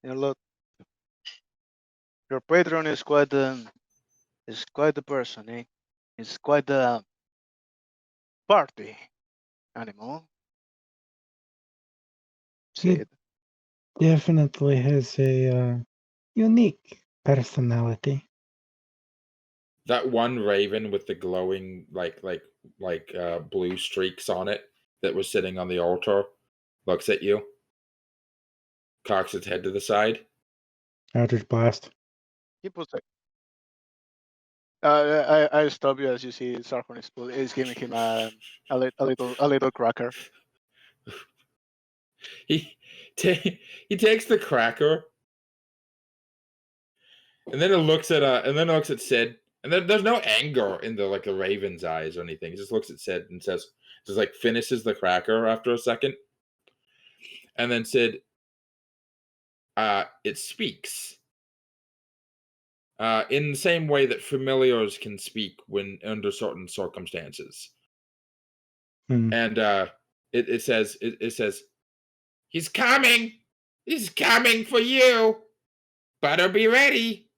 Look, your patron is quite the person, eh? He's quite the party animal. He Sid. definitely has a unique personality. That one raven with the glowing blue streaks on it that was sitting on the altar looks at you, cocks its head to the side. Eldritch Blast. He puts like. I stop you as you see Sarhorn is giving him a little cracker. He takes the cracker, and then it looks at Sid, and then there's no anger in the raven's eyes or anything. He just looks at Sid and says, just finishes the cracker after a second, and then Sid, it speaks. In the same way that familiars can speak when under certain circumstances. And it says, he's coming for you. Better be ready.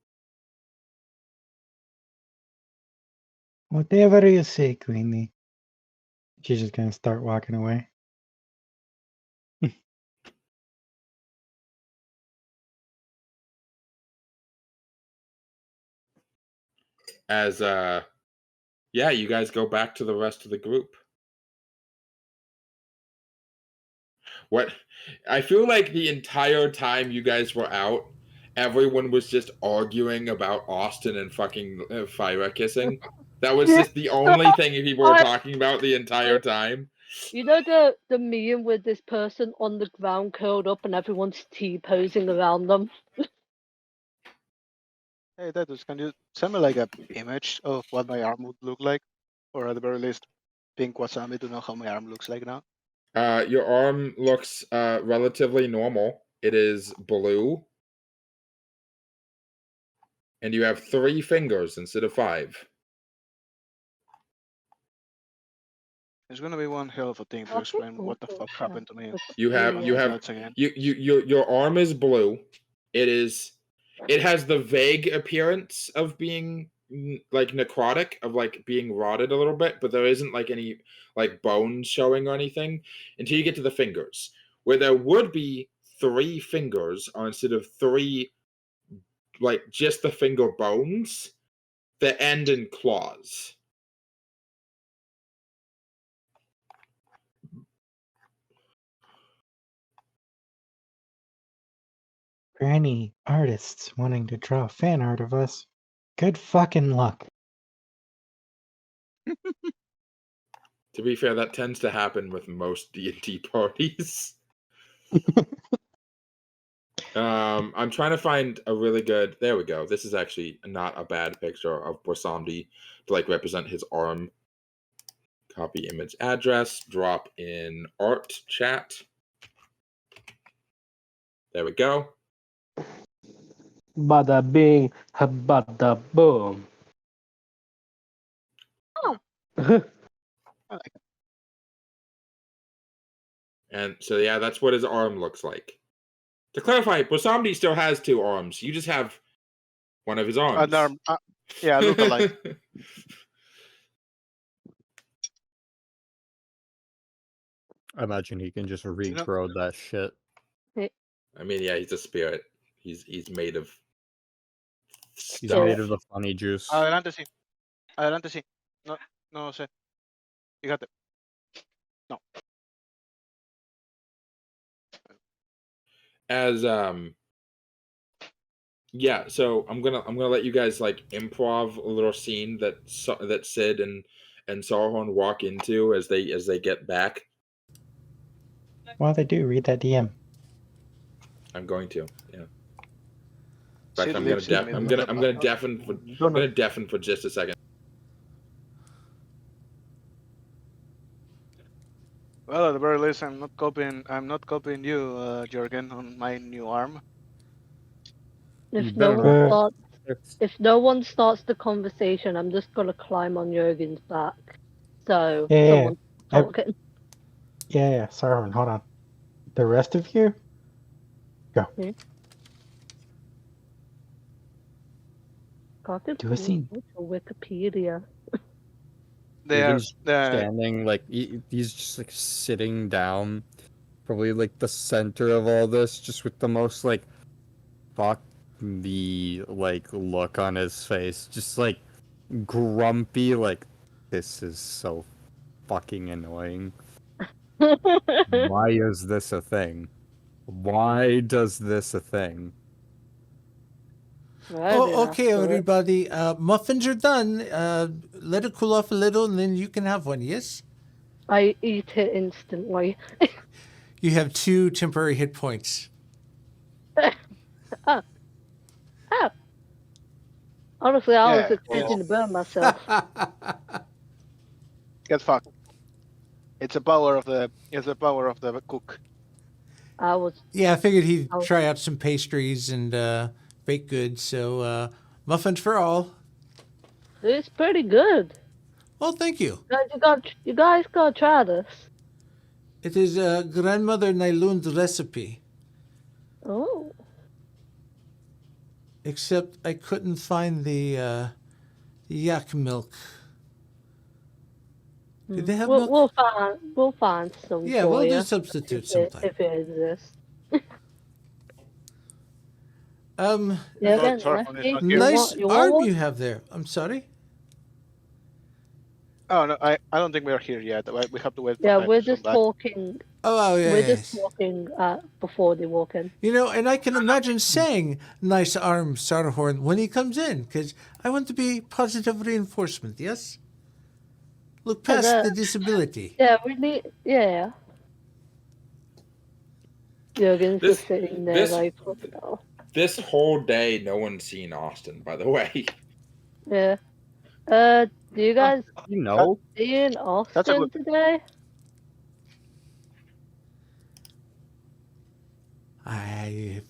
Whatever you say, Queenie. She's just gonna start walking away. As you guys go back to the rest of the group. What I feel like the entire time you guys were out, everyone was just arguing about Austin and fucking Phyra kissing. That was just the only thing people were talking about the entire time. You know the meme with this person on the ground curled up and everyone's T-posing around them? Hey, Tatus, can you send me like a image of what my arm would look like? Or at the very least, ping Wasami to know how my arm looks like now? Your arm looks relatively normal. It is blue. And you have 3 fingers instead of 5. It's gonna be one hell of a thing to explain what the fuck happened to me. Your arm is blue. It has the vague appearance of being necrotic, of being rotted a little bit, but there isn't any bones showing or anything until you get to the fingers, where there would be 3 fingers instead of 3 just the finger bones that end in claws. For any artists wanting to draw fan art of us, good fucking luck. To be fair, that tends to happen with most D&D parties. I'm trying to find a really good. There we go. This is actually not a bad picture of Borsamdi to represent his arm. Copy image address. Drop in art chat. There we go. Bada bing, bada boom. Oh. And so yeah, that's what his arm looks like. To clarify, Borsamdi still has 2 arms. You just have one of his arms. An arm. Yeah, look alike. I imagine he can just regrow that shit. I mean, yeah, he's a spirit. He's made of. He's made of the funny juice. Adelante, sí. Adelante, sí. No sé. Fíjate. No. As yeah, so I'm gonna let you guys improv a little scene that Sid and Sarhorn walk into as they get back. While they do, read that DM. I'm going to, yeah. In fact, I'm gonna deafen for just a second. Well, at the very least, I'm not copying you, Jurgen, on my new arm. If no one starts the conversation, I'm just gonna climb on Jurgen's back. So someone's talking. Yeah, Sarhorn, hold on. The rest of you, go. Do a scene. Wikipedia. He's standing like he's just like sitting down, probably like the center of all this, just with the most like fuck the like look on his face, just like grumpy, like this is so fucking annoying. Why is this a thing? Why does this a thing? Oh, okay, everybody. Muffins are done. Let it cool off a little, and then you can have one. Yes. I eat it instantly. You have 2 temporary hit points. Oh. Honestly, I was expecting to burn myself. Get fucked. It's a power of the cook. I was. Yeah, I figured he'd try out some pastries and baked goods. So muffins for all. It's pretty good. Well, thank you. You guys gotta try this. It is grandmother Nailun's recipe. Oh. Except I couldn't find the yak milk. Did they have milk? We'll find some. Yeah, for we'll you do substitute sometime. if it exists. Nice arm you have there. I'm sorry. Oh no, I don't think we're here yet. We have to wait. Yeah, we're just talking. Oh yeah. We're just talking before they walk in. You know, and I can imagine saying "nice arm, Sarhorn" when he comes in, because I want to be positive reinforcement. Yes. Look past the disability. Yeah, we need. Yeah. Jurgen's just sitting there like, what the hell? This whole day, no one's seen Austin, by the way. Yeah. Do you guys see in Austin today? I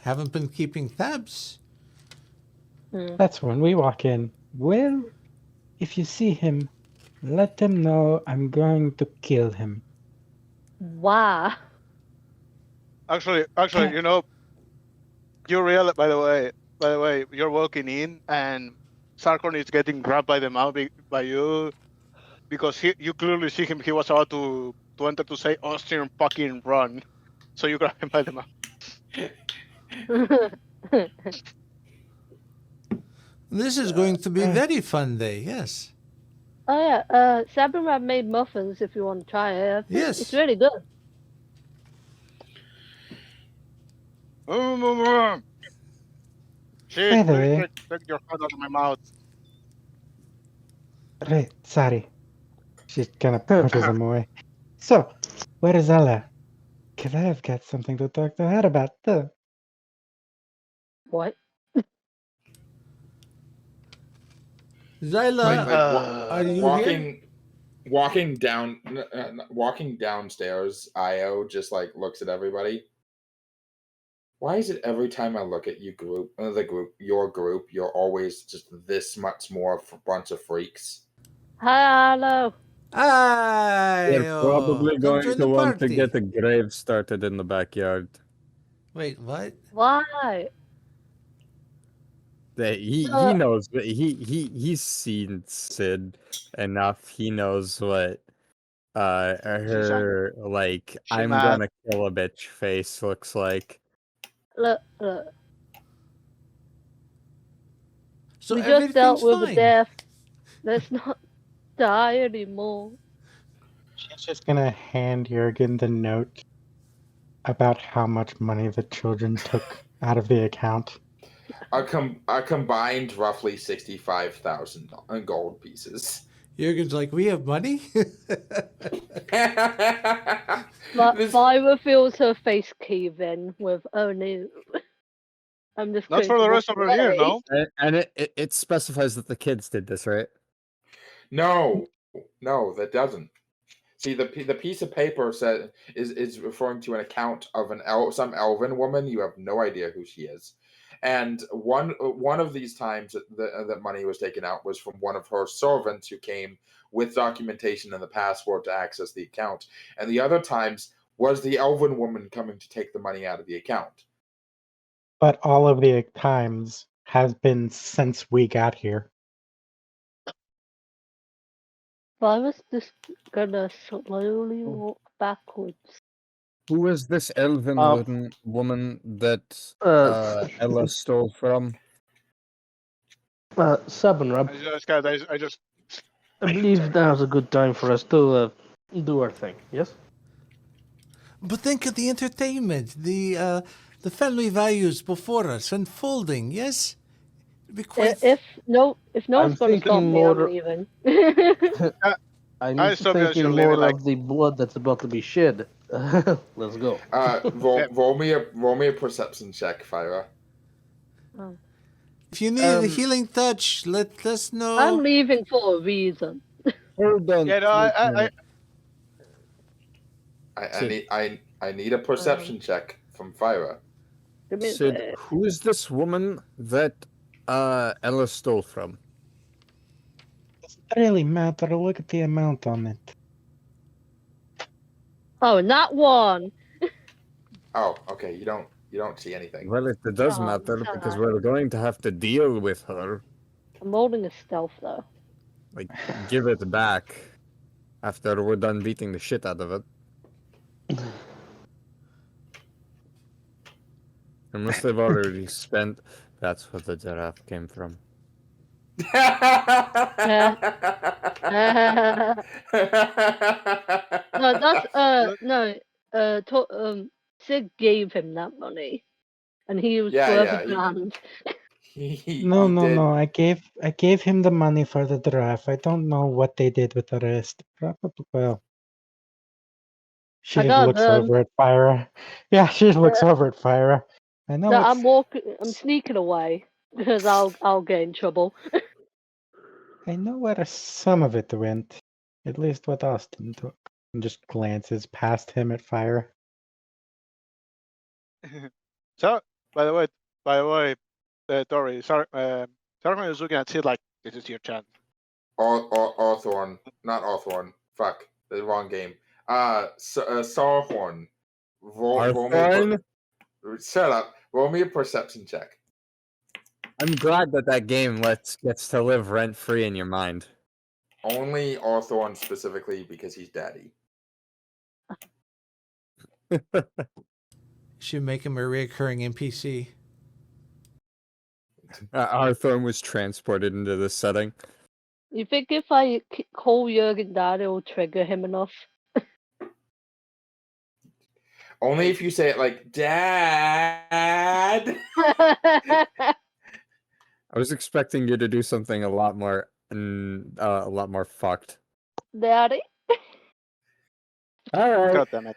haven't been keeping tabs. That's when we walk in. Well, if you see him, let them know I'm going to kill him. Wow. Actually, you know, you realize, by the way, you're walking in and Sarhorn is getting grabbed by the mouth by you because you clearly see him. He was about to enter to say, Austin, fucking run. So you grab him by the mouth. This is going to be a very fun day, yes. Oh yeah, Sabanrab made muffins if you want to try it. Yes. It's really good. Shit, take your hand out of my mouth. Right, sorry. She kind of pushes him away. So, where is Ella? Because I've got something to talk to her about, too. What? Zyla, are you here? Walking downstairs, Io just like looks at everybody. Why is it every time I look at your group, you're always just this much more of a bunch of freaks? Hello. Hi. They're probably going to want to get a grave started in the backyard. Wait, what? Why? He knows. He's seen Sid enough. He knows what her like I'm gonna kill a bitch face looks like. Look. So we just dealt with fine. a death. Let's not die anymore. She's just gonna hand Jurgen the note about how much money the children took out of the account. A combined roughly 65,000 gold pieces. Jurgen's like, we have money? Phyra feels her face cave in with, oh no. I'm just not for the rest of her year, no? And it specifies that the kids did this, right? No, that doesn't. See, the piece of paper is referring to an account of some elven woman. You have no idea who she is. And one of these times that money was taken out was from one of her servants who came with documentation and the password to access the account. And the other times was the elven woman coming to take the money out of the account. But all of the times has been since we got here. Phyra's just gonna slowly walk backwards. Who is this elven woman that Ella stole from? Sabanrab, I just I believe now's a good time for us to do our thing. Yes. But think of the entertainment, the family values before us unfolding. Yes, it'd be quite. If no one's gonna thinking stop me, I'm more- leaving. I'm still thinking you're more leaving, like- of the blood that's about to be shed. Let's go. Roll me a perception check, Phyra. If you need a healing touch, let us know. I'm leaving for a reason. Hold on. Yeah, no, I need a perception check from Phyra. Give me a Sid, sec. who is this woman that Ella stole from? Doesn't really matter. Look at the amount on it. Oh, not one. Oh, okay. You don't see anything. Well, it does Oh, matter it's because alright. we're going to have to deal with her. I'm holding a stealth though. Like, give it back after we're done beating the shit out of it. Unless they've already spent. That's where the giraffe came from. No, that's Sid gave him that money, and he was forever banned. No. I gave him the money for the giraffe. I don't know what they did with the rest. Probably well. She I just got looks them. over at Phyra. Yeah, she just looks over at Phyra. I know No, it's, I'm sneaking away because I'll get in trouble. I know where some of it went. At least what Austin took. And just glances past him at Phyra. So, by the way, Tori, Sarhorn is looking at Sid like, this is your chance. Orthorn, not Orthorn. Fuck, the wrong game. Sarhorn. Shut up. Roll me a perception check. I'm glad that game gets to live rent free in your mind. Only Orthorn specifically because he's daddy. Should make him a recurring NPC. Arthorn was transported into this setting. You think if I call Jurgen Dad, it will trigger him enough? Only if you say it like, Dad. I was expecting you to do something a lot more fucked. Daddy? Alright. God damn it.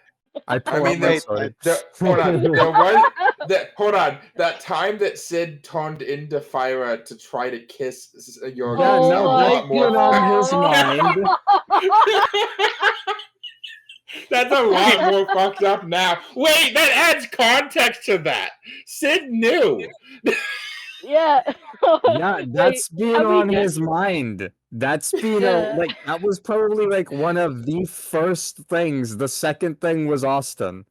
Hold on. That time that Sid turned into Phyra to try to kiss your Yeah, a lot more on his mind. That's a lot more fucked up now. Wait, that adds context to that. Sid knew. Yeah. Yeah, that's being on his mind. That's being that was probably like one of the first things. The second thing was Austin.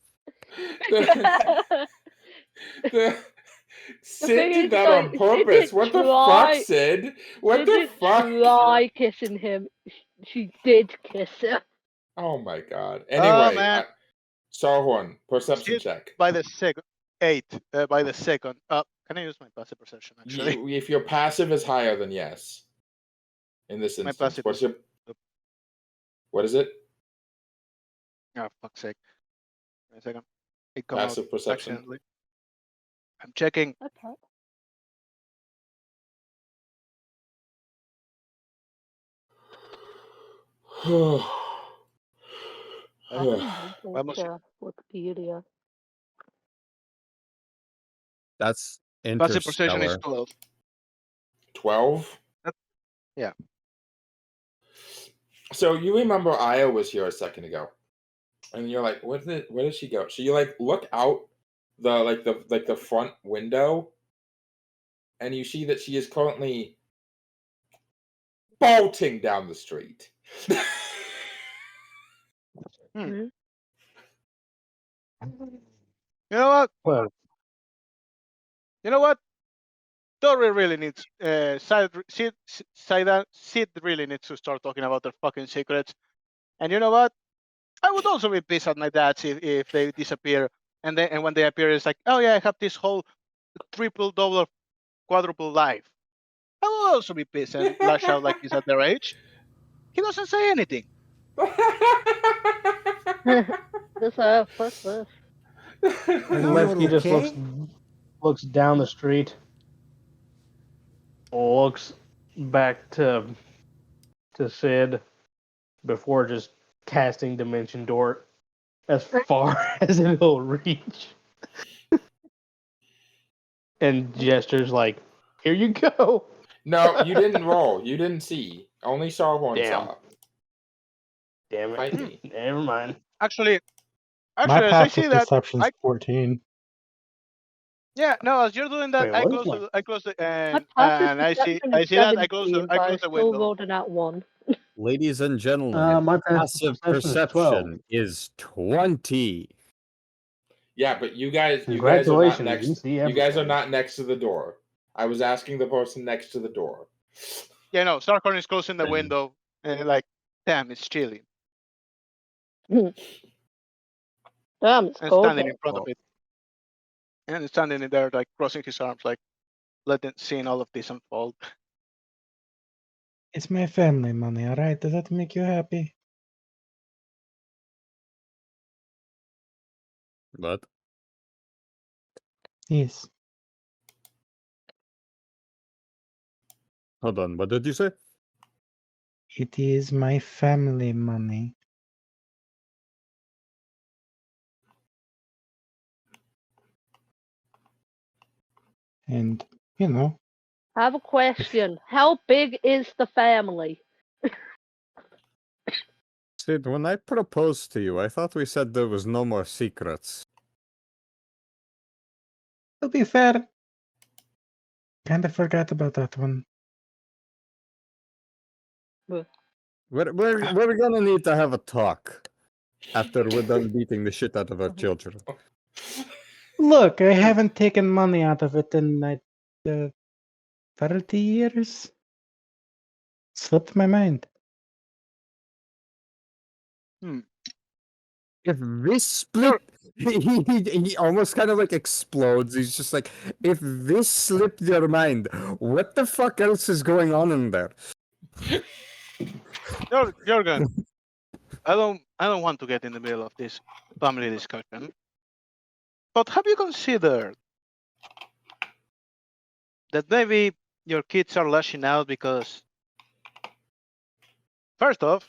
Sid did that on purpose. What the fuck, Sid? What the fuck? Try kissing him. She did kiss him. Oh my god. Anyway, man. Sarhorn, perception Sid, check. By the second. Can I use my passive perception, actually? If your passive is higher, then yes. In this My instance. passive What is it? Oh, fuck's sake. Wait a second. It come Passive out perception. accidentally. I'm checking. Okay. Wikipedia. That's Passive perception is Interstellar. 12. 12? Yeah. So you remember Aya was here a second ago. And you're like, where did she go? So you like look out the front window and you see that she is currently bolting down the street. You know what? Well, You know what? Dory really needs Sid really needs to start talking about their fucking secrets. And you know what? I would also be pissed at my dads if they disappear, and when they appear, it's like, oh yeah, I have this whole triple, double, quadruple life. I will also be pissed and lash out like this at their age. He doesn't say anything. This what's this? And You Levki just okay? looks down the street, looks back to Sid before just casting Dimension Door as far as it'll reach, and gestures like, "Here you go." No, you didn't roll. You didn't see. Only Sarhorn Damn. saw. Damn it. Fight me. Never mind. Actually, My as I passive see that, perception's 14. yeah, no, as you're doing that, Wait, I what? close the My and passive I see perception is that I close 17, but I the still window. rolled an at 1. Ladies and gentlemen, My passive perception is 20. Yeah, but you guys are not Congratulations, next. you see You guys are everything. not next to the door. I was asking the person next to the door. Yeah, no, Sarhorn is closing the And- window and like, damn, it's chilly. Damn, it's And cold. standing in front of it. And standing in there, like crossing his arms, like seeing all of this unfold. It's my family money, alright? Does that make you happy? What? Yes. Hold on, what did you say? It is my family money. And, you know, I have a question. How big is the family? Sid, when I proposed to you, I thought we said there was no more secrets. to be fair, kinda forgot about that one. We're gonna need to have a talk after we're done beating the shit out of our children. Look, I haven't taken money out of it in like 30 years. Slipped my mind. If this split, he almost kind of like explodes. He's just like, if this slipped your mind, what the fuck else is going on in there? Jurgen, I don't want to get in the middle of this family discussion. But have you considered that maybe your kids are lashing out because, first off,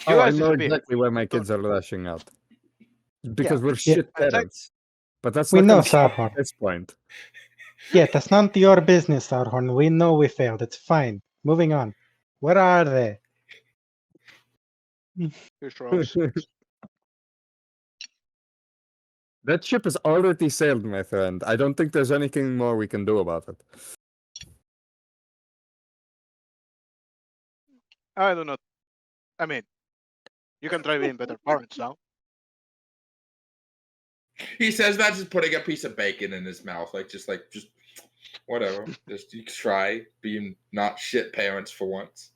you I guys know disappeared. exactly why my kids are lashing out. Because we're Yeah. shit parents. But that's We not know, gonna stop Sarhorn. at this point. Yeah, that's not your business, Sarhorn. We know we failed. It's fine. Moving on. Where are they? Here's Rose. That ship has already sailed, my friend. I don't think there's anything more we can do about it. I do not. I mean, you can try being better parents now. He says that just putting a piece of bacon in his mouth, just whatever. Just you try being not shit parents for once.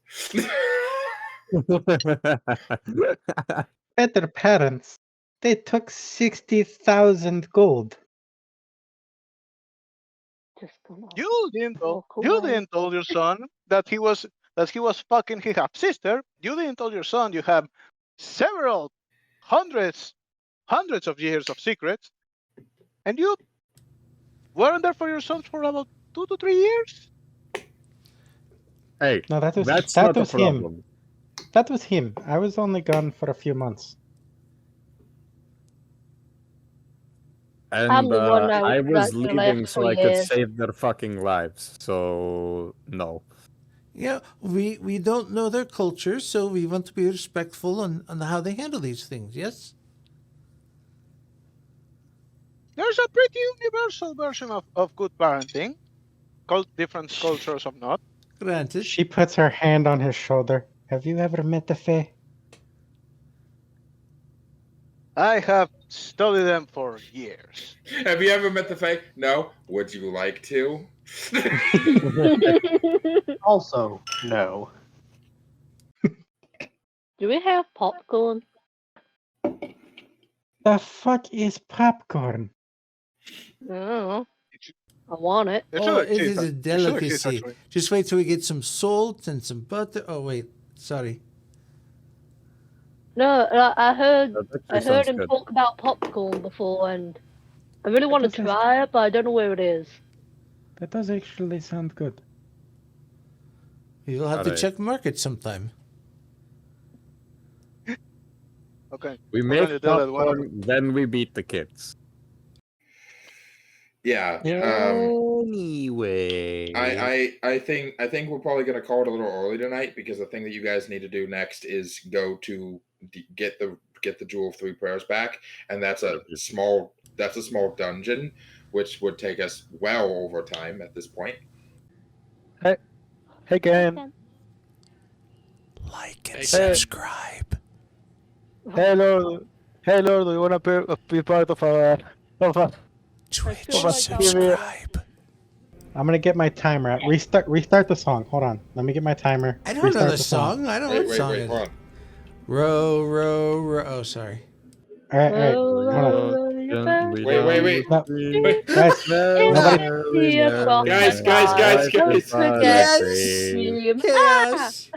Better parents. They took 60,000 gold. Just gonna You didn't walk tell your son that he was fucking his half sister. You didn't tell your son you have several hundreds of years of secrets, and you weren't there for your son for about 2 to 3 years. Hey, No, that's that not a was him. problem. That was him. I was only gone for a few months. And I'm the one that I was was actually leaving left so for I could years. save their fucking lives. So no. Yeah, we don't know their culture, so we want to be respectful on how they handle these things, yes? There's a pretty universal version of good parenting. Different cultures of not. Granted. She puts her hand on his shoulder. Have you ever met the Fae? I have studied them for years. Have you ever met the Fae? No. Would you like to? Also, no. Do we have popcorn? The fuck is popcorn? I don't know. I want it. It Oh, should it is exist, a it should exist, delicacy. actually. Just wait till we get some salt and some butter. Oh wait, sorry. No, I heard That actually I heard sounds him good. talk about popcorn before, and I really want to doesn't- try it, but I don't know where it is. That does actually sound good. You'll have to Alright. check market sometime. Okay. We We're gonna make do that one. popcorn, then we beat the kids. Yeah. Anyway. I think we're probably gonna call it a little early tonight because the thing that you guys need to do next is go to get the Jewel of Three Prayers back, and that's a small dungeon, which would take us well over time at this point. Hey, Ken. Like and Hey. subscribe. Hey, Lord. Hey, Lord, do you want to be part of a Twitch feel like subscribe. I'm gonna get my timer out. Restart the song. Hold on. Let me get my timer. I don't know Restart the song. I don't know what song it is. Hold on. Row, row, row. Oh, sorry. All right. Oh, Hold on. oh, you're back. Wait. No, guys, nobody. Guys. Yes. Ah! Chaos.